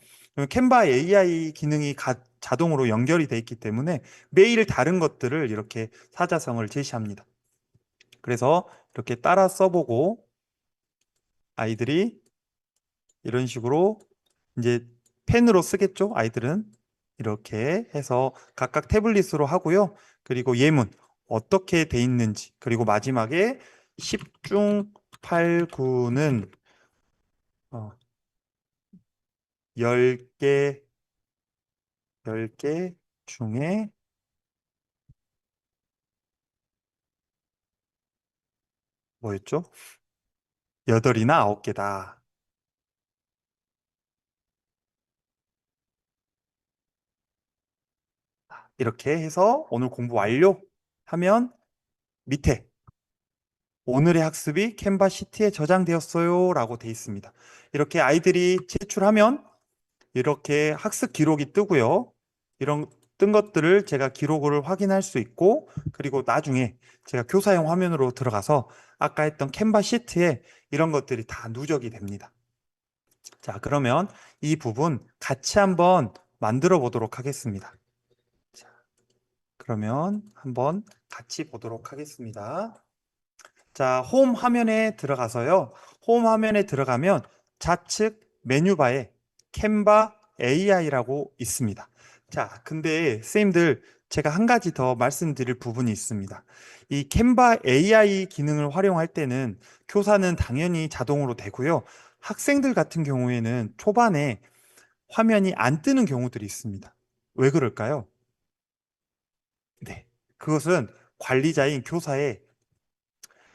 캔바 AI 기능이 자동으로 연결이 돼 있기 때문에 매일 다른 것들을 이렇게 사자성어를 제시합니다. 그래서 이렇게 따라 써보고 아이들이 이런 식으로 이제 펜으로 쓰겠죠. 아이들은 이렇게 해서 각각 태블릿으로 하고요. 그리고 예문 어떻게 돼 있는지 그리고 마지막에 10중 8구는 10개 10개 중에 뭐였죠? 8이나 9개다. 이렇게 해서 오늘 공부 완료 하면 밑에 오늘의 학습이 캔바 시트에 저장되었어요 라고 돼 있습니다. 이렇게 아이들이 제출하면 이렇게 학습 기록이 뜨고요. 이런 뜬 것들을 제가 기록을 확인할 수 있고 그리고 나중에 제가 교사용 화면으로 들어가서 아까 했던 캔바 시트에 이런 것들이 다 누적이 됩니다. 자, 그러면 이 부분 같이 한번 만들어 보도록 하겠습니다. 자, 그러면 한번 같이 보도록 하겠습니다. 자, 홈 화면에 들어가서요. 홈 화면에 들어가면 좌측 메뉴바에 캔바 AI라고 있습니다. 자, 근데 선생님들 제가 한 가지 더 말씀드릴 부분이 있습니다. 이 캔바 AI 기능을 활용할 때는 교사는 당연히 자동으로 되고요. 학생들 같은 경우에는 초반에 화면이 안 뜨는 경우들이 있습니다. 왜 그럴까요? 네. 그것은 관리자인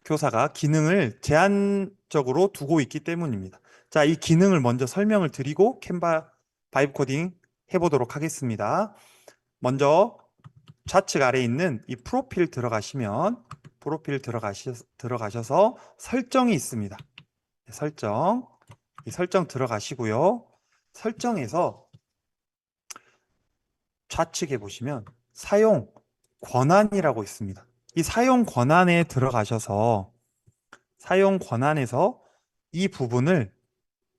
교사가 기능을 제한적으로 두고 있기 때문입니다. 자, 이 기능을 먼저 설명을 드리고 캔바 바이브 코딩 해보도록 하겠습니다. 먼저 좌측 아래에 있는 이 프로필 들어가시면 들어가셔서 설정이 있습니다. 이 설정 들어가시고요. 설정에서 좌측에 보시면 사용 권한이라고 있습니다. 이 사용 권한에 들어가셔서 사용 권한에서 이 부분을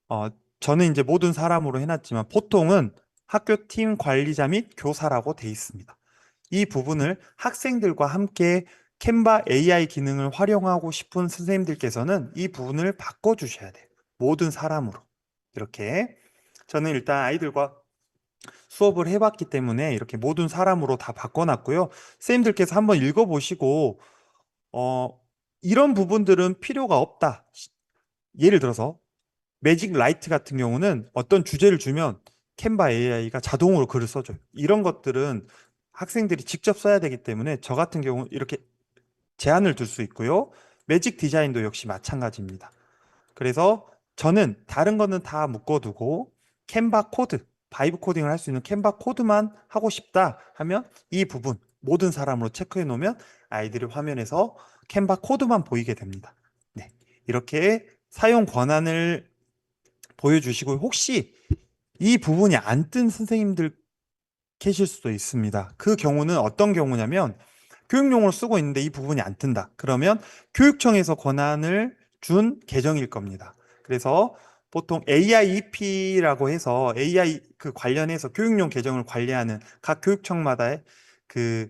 어, 저는 이제 모든 사람으로 해놨지만 보통은 학교팀 관리자 및 교사라고 돼 있습니다. 이 부분을 학생들과 함께 캔바 AI 기능을 활용하고 싶은 선생님들께서는 이 부분을 바꿔주셔야 돼요. 모든 사람으로. 이렇게. 저는 일단 아이들과 수업을 해봤기 때문에 이렇게 모든 사람으로 다 바꿔놨고요. 선생님들께서 한번 읽어보시고, 어, 이런 부분들은 필요가 없다. 예를 들어서, 매직 라이트 같은 경우는 어떤 주제를 주면 캔바 AI가 자동으로 글을 써줘요. 이런 것들은 학생들이 직접 써야 되기 때문에 저 같은 경우 이렇게 제한을 둘 수 있고요. 매직 디자인도 역시 마찬가지입니다. 그래서 저는 다른 거는 다 묶어두고 캔바 코드, 바이브 코딩을 할 수 있는 캔바 코드만 하고 싶다 하면 이 부분 모든 사람으로 체크해 놓으면 아이들이 화면에서 캔바 코드만 보이게 됩니다. 네, 이렇게 사용 권한을 보여주시고 혹시 이 부분이 안 뜬 선생님들 계실 수도 있습니다. 그 경우는 어떤 경우냐면 교육용으로 쓰고 있는데 이 부분이 안 뜬다. 그러면 교육청에서 권한을 준 계정일 겁니다. 그래서 보통 AIEP라고 해서 AI 그 관련해서 교육용 계정을 관리하는 각 교육청마다의 그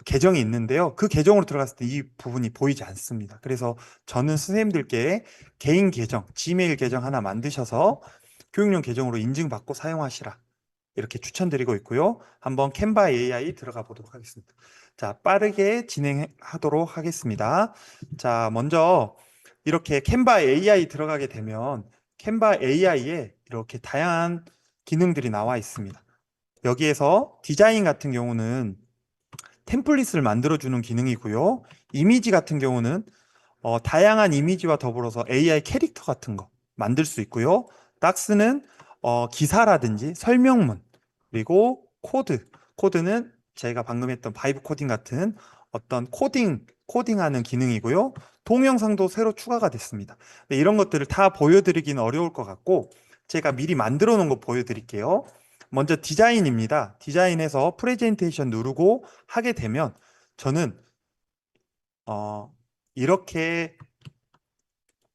계정이 있는데요. 그 계정으로 들어갔을 때 이 부분이 보이지 않습니다. 그래서 저는 선생님들께 개인 계정, 지메일 계정 하나 만드셔서 교육용 계정으로 인증받고 사용하시라. 이렇게 추천드리고 있고요. 한번 캔바 AI 들어가 보도록 하겠습니다. 자, 빠르게 진행하도록 하겠습니다. 자, 먼저 이렇게 캔바 AI 들어가게 되면 캔바 AI에 이렇게 다양한 기능들이 나와 있습니다. 여기에서 디자인 같은 경우는 템플릿을 만들어주는 기능이고요. 이미지 같은 경우는 다양한 이미지와 더불어서 AI 캐릭터 같은 거 만들 수 있고요. 닥스는 기사라든지 설명문, 그리고 코드는 제가 방금 했던 바이브 코딩 같은 어떤 코딩하는 기능이고요. 동영상도 새로 추가가 됐습니다. 네, 이런 것들을 다 보여드리기는 어려울 것 같고 제가 미리 만들어 놓은 거 보여드릴게요. 먼저 디자인입니다. 디자인에서 프레젠테이션 누르고 하게 되면 저는 이렇게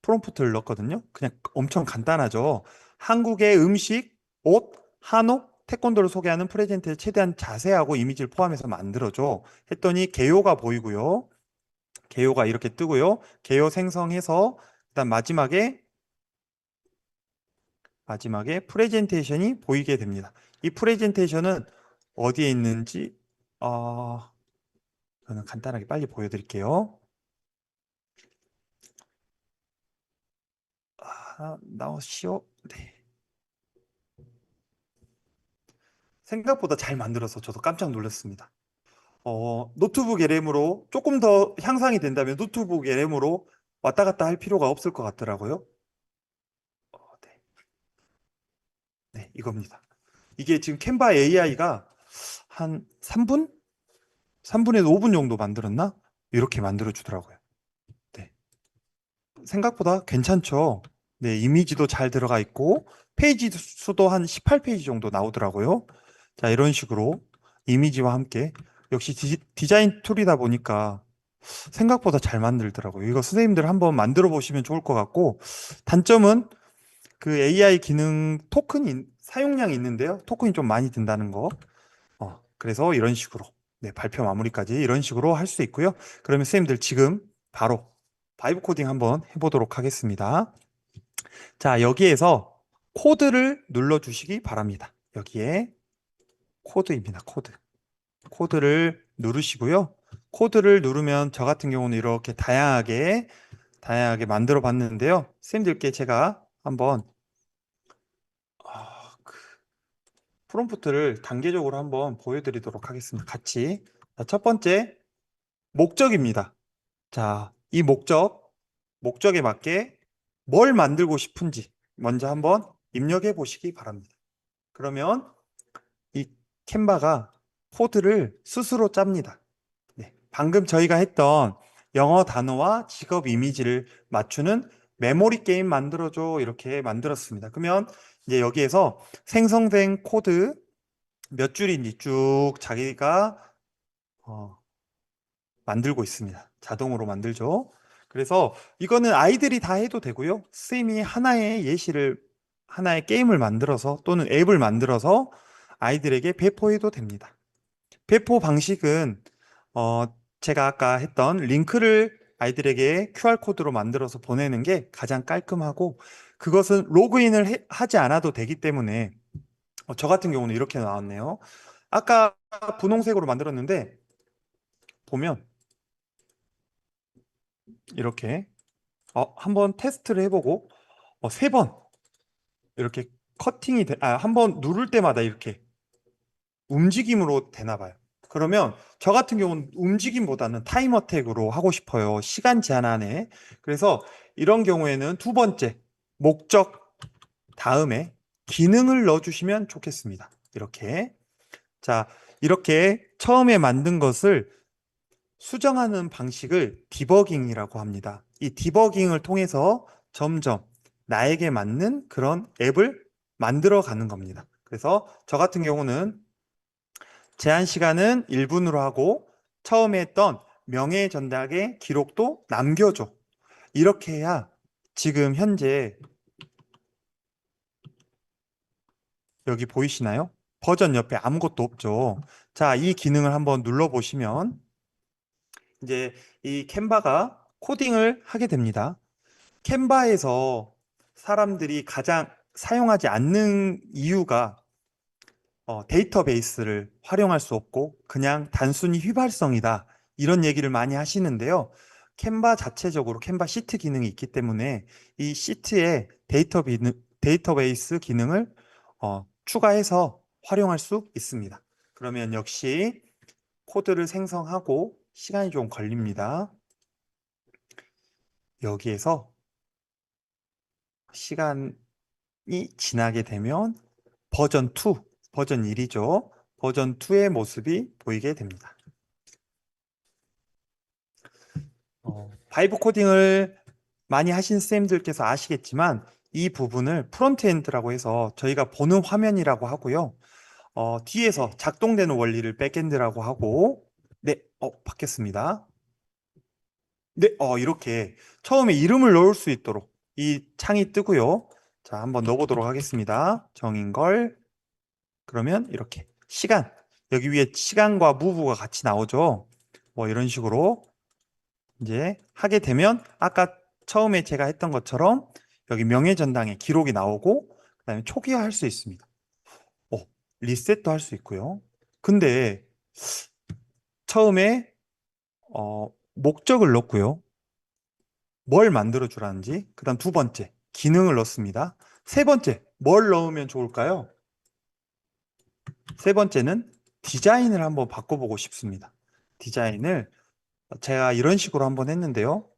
프롬프트를 넣었거든요. 그냥 엄청 간단하죠. 한국의 음식, 옷, 한옥, 태권도를 소개하는 프레젠테를 최대한 자세하고 이미지를 포함해서 만들어줘. 했더니 개요가 보이고요. 개요가 이렇게 뜨고요. 개요 생성해서 일단 마지막에 프레젠테이션이 보이게 됩니다. 이 프레젠테이션은 어디에 있는지 저는 간단하게 빨리 보여드릴게요. 나오시오. 네. 생각보다 잘 만들어서 저도 깜짝 놀랐습니다. 노트북 LM으로 조금 더 향상이 된다면 노트북 LM으로 왔다 갔다 할 필요가 없을 것 같더라고요. 네. 네, 이겁니다. 이게 지금 캔바 AI가 한 3분? 3분에서 5분 정도 만들었나? 이렇게 만들어 주더라고요. 네. 생각보다 괜찮죠? 네, 이미지도 잘 들어가 있고 페이지 수도 한 18페이지 정도 나오더라고요. 자, 이런 식으로 이미지와 함께 역시 디자인 툴이다 보니까 생각보다 잘 만들더라고요. 이거 선생님들 한번 만들어 보시면 좋을 것 같고 단점은 그 AI 기능 사용량이 있는데요. 토큰이 좀 많이 든다는 거. 그래서 이런 식으로 네, 발표 마무리까지 이런 식으로 할 수 있고요. 그러면 선생님들 지금 바로 바이브 코딩 한번 해보도록 하겠습니다. 자, 여기에서 코드를 눌러주시기 바랍니다. 여기에 코드입니다. 코드를 누르시고요. 코드를 누르면 저 같은 경우는 이렇게 다양하게 만들어 봤는데요. 선생님들께 제가 한번 그 프롬프트를 단계적으로 한번 보여드리도록 하겠습니다. 같이. 자, 첫 번째, 목적입니다. 자, 이 목적에 맞게 뭘 만들고 싶은지 먼저 한번 입력해 보시기 바랍니다. 그러면 이 캔바가 코드를 스스로 짭니다. 네, 방금 저희가 했던 영어 단어와 직업 이미지를 맞추는 메모리 게임 만들어줘 이렇게 만들었습니다. 그러면 이제 여기에서 생성된 코드 몇 줄인지 쭉 자기가 어, 만들고 있습니다. 자동으로 만들죠. 그래서 이거는 아이들이 다 해도 되고요. 선생님이 하나의 게임을 만들어서 또는 앱을 만들어서 아이들에게 배포해도 됩니다. 배포 방식은 어, 제가 아까 했던 링크를 아이들에게 QR코드로 만들어서 보내는 게 가장 깔끔하고 그것은 하지 않아도 되기 때문에 저 같은 경우는 이렇게 나왔네요. 아까 분홍색으로 만들었는데 보면 이렇게 한번 테스트를 해보고 세 번 이렇게 한 번 누를 때마다 이렇게 움직임으로 되나 봐요. 그러면 저 같은 경우는 움직임보다는 타임 어택으로 하고 싶어요. 시간 제한 안에. 그래서 이런 경우에는 두 번째 목적 다음에 기능을 넣어주시면 좋겠습니다. 이렇게. 자, 이렇게 처음에 만든 것을 수정하는 방식을 디버깅이라고 합니다. 이 디버깅을 통해서 점점 나에게 맞는 그런 앱을 만들어 가는 겁니다. 그래서 저 같은 경우는 제한 시간은 1분으로 하고 처음에 했던 명예 전달의 기록도 남겨줘. 이렇게 해야 지금 현재 여기 보이시나요? 버전 옆에 아무것도 없죠. 자, 이 기능을 한번 눌러보시면 이제 이 캔바가 코딩을 하게 됩니다. 캔바에서 사람들이 가장 사용하지 않는 이유가 데이터베이스를 활용할 수 없고 그냥 단순히 휘발성이다. 이런 얘기를 많이 하시는데요. 캔바 자체적으로 캔바 시트 기능이 있기 때문에 이 시트에 데이터베이스 기능을 추가해서 활용할 수 있습니다. 그러면 역시 코드를 생성하고 시간이 좀 걸립니다. 여기에서 시간이 지나게 되면 버전 2, 버전 1이죠. 버전 2의 모습이 보이게 됩니다. 바이브 코딩을 많이 하신 쌤들께서 아시겠지만 이 부분을 프론트엔드라고 해서 저희가 보는 화면이라고 하고요. 뒤에서 작동되는 원리를 백엔드라고 하고 네, 바뀌었습니다. 네, 이렇게 처음에 이름을 넣을 수 있도록 이 창이 뜨고요. 자, 한번 넣어보도록 하겠습니다. 정인걸. 그러면 이렇게 시간. 여기 위에 시간과 무브가 같이 나오죠. 뭐 이런 식으로 이제 하게 되면 아까 처음에 제가 했던 것처럼 여기 명예전당의 기록이 나오고 그다음에 초기화할 수 있습니다. 어, 리셋도 할 수 있고요. 근데 처음에 목적을 넣고요. 뭘 만들어 주라는지, 그다음 두 번째 기능을 넣습니다. 세 번째 뭘 넣으면 좋을까요? 세 번째는 디자인을 한번 바꿔보고 싶습니다. 디자인을 제가 이런 식으로 한번 했는데요.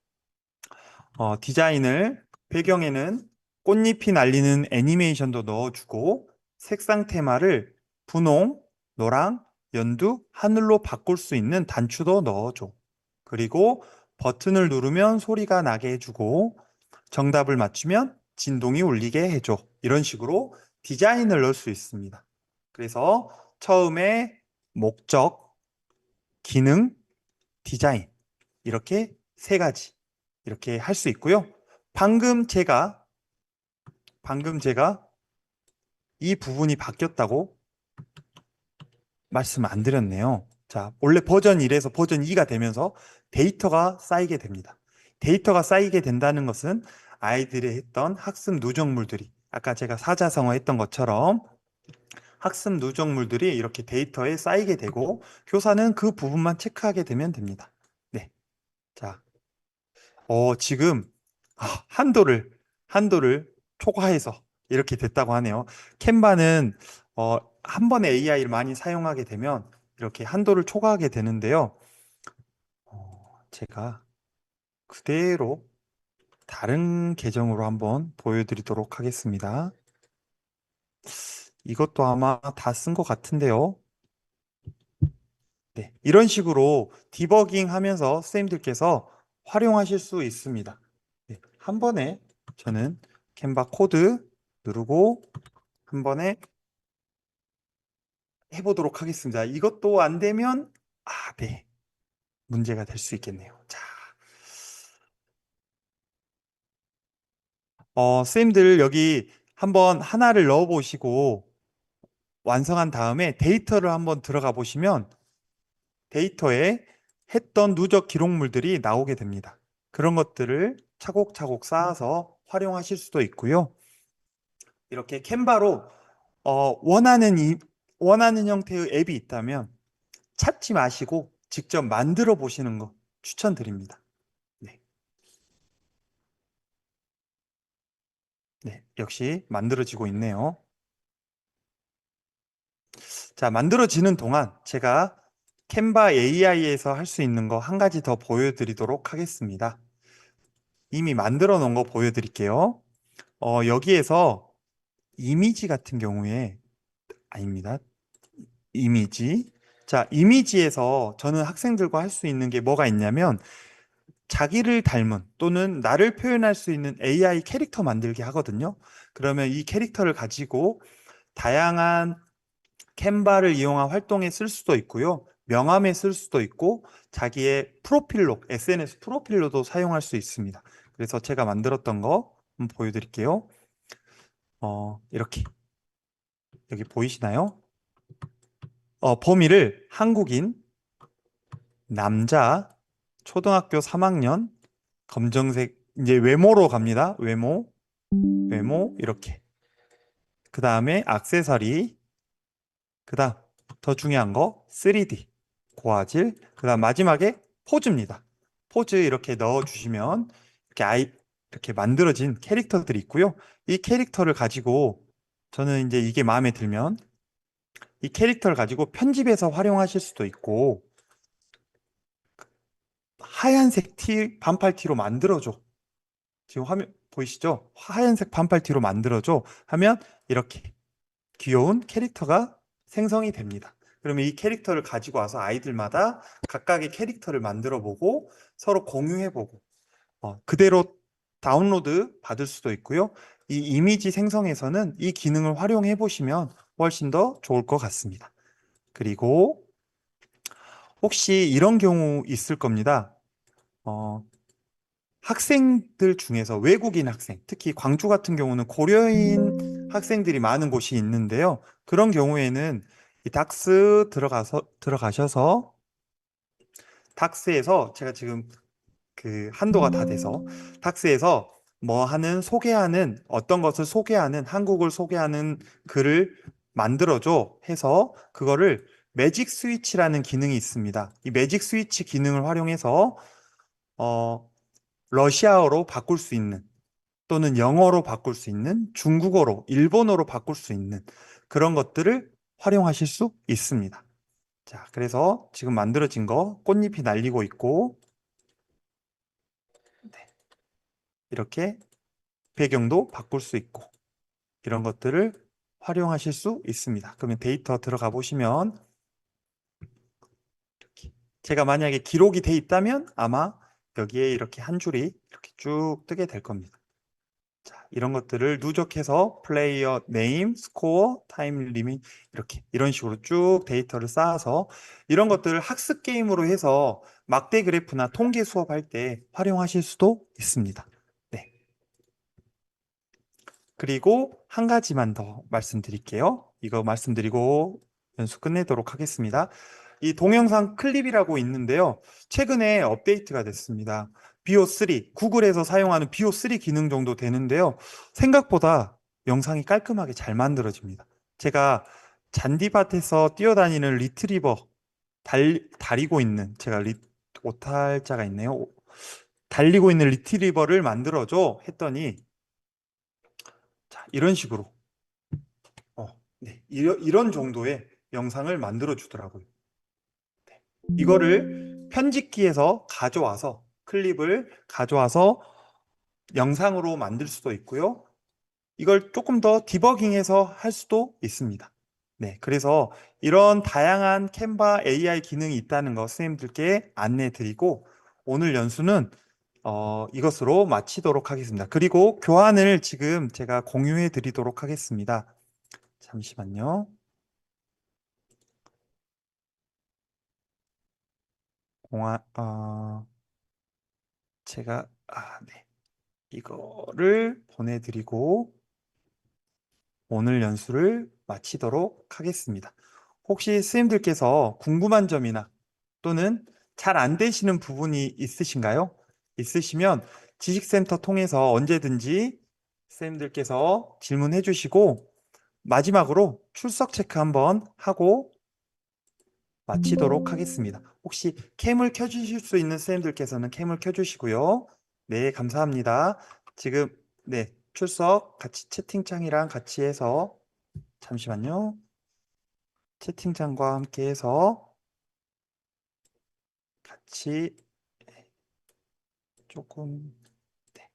디자인을 배경에는 꽃잎이 날리는 애니메이션도 넣어주고 색상 테마를 분홍, 노랑, 연두, 하늘로 바꿀 수 있는 단추도 넣어줘. 그리고 버튼을 누르면 소리가 나게 해주고 정답을 맞추면 진동이 울리게 해줘. 이런 식으로 디자인을 넣을 수 있습니다. 그래서 처음에 목적, 기능, 디자인 이렇게 세 가지 이렇게 할 수 있고요. 방금 제가 이 부분이 바뀌었다고 말씀 안 드렸네요. 자, 원래 버전 1에서 버전 2가 되면서 데이터가 쌓이게 됩니다. 데이터가 쌓이게 된다는 것은 아이들이 했던 학습 누적물들이 아까 제가 사자성어 했던 것처럼 학습 누적물들이 이렇게 데이터에 쌓이게 되고 교사는 그 부분만 체크하게 되면 됩니다. 네. 자, 지금 한도를 초과해서 이렇게 됐다고 하네요. 캔바는 한 번에 AI를 많이 사용하게 되면 이렇게 한도를 초과하게 되는데요. 제가 그대로 다른 계정으로 한번 보여드리도록 하겠습니다. 이것도 아마 다 쓴 것 같은데요. 네, 이런 식으로 디버깅 하면서 선생님들께서 활용하실 수 있습니다. 네, 한 번에 저는 캔바 코드 누르고 한 번에 해보도록 하겠습니다. 이것도 안 되면, 네, 문제가 될 수 있겠네요. 자, 선생님들 여기 한번 하나를 넣어 보시고 완성한 다음에 데이터를 한번 들어가 보시면 데이터에 했던 누적 기록물들이 나오게 됩니다. 그런 것들을 차곡차곡 쌓아서 활용하실 수도 있고요. 이렇게 캔바로 원하는 형태의 앱이 있다면 찾지 마시고 직접 만들어 보시는 거 추천드립니다. 네, 네, 역시 만들어지고 있네요. 자, 만들어지는 동안 제가 캔바 AI에서 할 수 있는 거 한 가지 더 보여드리도록 하겠습니다. 이미 만들어 놓은 거 보여드릴게요. 여기에서 이미지 같은 경우에, 아닙니다. 이미지. 자, 이미지에서 저는 학생들과 할 수 있는 게 뭐가 있냐면, 자기를 닮은 또는 나를 표현할 수 있는 AI 캐릭터 만들기 하거든요. 그러면 이 캐릭터를 가지고 다양한 캔바를 이용한 활동에 쓸 수도 있고요. 명함에 쓸 수도 있고 자기의 프로필로, SNS 프로필로도 사용할 수 있습니다. 그래서 제가 만들었던 거 한번 보여드릴게요. 이렇게 여기 보이시나요? 범위를 한국인, 남자, 초등학교 3학년, 검정색, 이제 외모로 갑니다. 외모, 이렇게. 그 다음에 액세서리, 그 다음 더 중요한 거 3D, 고화질, 그 다음 마지막에 포즈입니다. 포즈 이렇게 넣어주시면 이렇게 만들어진 캐릭터들이 있고요. 이 캐릭터를 가지고 저는 이제 이게 마음에 들면 이 캐릭터를 가지고 편집해서 활용하실 수도 있고 하얀색 반팔 티로 만들어줘. 지금 화면 보이시죠? 하얀색 반팔 티로 만들어줘 하면 이렇게 귀여운 캐릭터가 생성이 됩니다. 그러면 이 캐릭터를 가지고 와서 아이들마다 각각의 캐릭터를 만들어 보고 서로 공유해 보고 그대로 다운로드 받을 수도 있고요. 이 이미지 생성에서는 이 기능을 활용해 보시면 훨씬 더 좋을 것 같습니다. 그리고 혹시 이런 경우 있을 겁니다. 어, 학생들 중에서 외국인 학생, 특히 광주 같은 경우는 고려인 학생들이 많은 곳이 있는데요. 그런 경우에는 이 들어가셔서 닥스에서 제가 지금 그 한도가 다 돼서 닥스에서 소개하는 어떤 것을 소개하는 한국을 소개하는 글을 만들어줘 해서 그거를 매직 스위치라는 기능이 있습니다. 이 매직 스위치 기능을 활용해서 어, 러시아어로 바꿀 수 있는 또는 영어로 바꿀 수 있는 중국어로, 일본어로 바꿀 수 있는 그런 것들을 활용하실 수 있습니다. 자, 그래서 지금 만들어진 거 꽃잎이 날리고 있고 네, 이렇게 배경도 바꿀 수 있고 이런 것들을 활용하실 수 있습니다. 그러면 데이터 들어가 보시면 이렇게 제가 만약에 기록이 돼 있다면 아마 여기에 이렇게 한 줄이 이렇게 쭉 뜨게 될 겁니다. 자, 이런 것들을 누적해서 플레이어 네임, 스코어, 타임 리밋 이렇게 이런 식으로 쭉 데이터를 쌓아서 이런 것들을 학습 게임으로 해서 막대 그래프나 통계 수업할 때 활용하실 수도 있습니다. 네. 그리고 한 가지만 더 말씀드릴게요. 이거 말씀드리고 연수 끝내도록 하겠습니다. 이 동영상 클립이라고 있는데요. 최근에 업데이트가 됐습니다. BO3, 구글에서 사용하는 BO3 기능 정도 되는데요. 생각보다 영상이 깔끔하게 잘 만들어집니다. 제가 잔디밭에서 뛰어다니는 리트리버 다리고 있는 오탈자가 있네요. 달리고 있는 리트리버를 만들어줘 했더니 자, 이런 식으로. 네. 이런 정도의 영상을 만들어 주더라고요. 이거를 편집기에서 가져와서 클립을 가져와서 영상으로 만들 수도 있고요. 이걸 조금 더 디버깅해서 할 수도 있습니다. 네, 그래서 이런 다양한 캔바 AI 기능이 있다는 거 선생님들께 안내 드리고 오늘 연수는 이것으로 마치도록 하겠습니다. 그리고 교환을 지금 제가 공유해 드리도록 하겠습니다. 잠시만요. 공화, 제가, 네. 이거를 보내드리고 오늘 연수를 마치도록 하겠습니다. 혹시 선생님들께서 궁금한 점이나 또는 잘 안 되시는 부분이 있으신가요? 있으시면 지식센터 통해서 언제든지 선생님들께서 질문해 주시고 마지막으로 출석 체크 한번 하고 마치도록 하겠습니다. 혹시 캠을 켜주실 수 있는 선생님들께서는 캠을 켜주시고요. 네, 감사합니다. 지금 네, 출석 같이 채팅창이랑 같이 해서 잠시만요. 채팅창과 함께 해서 같이 조금 네,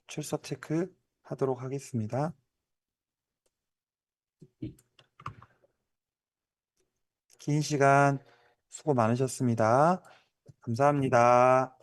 출석 체크 하도록 하겠습니다. 긴 시간 수고 많으셨습니다. 감사합니다.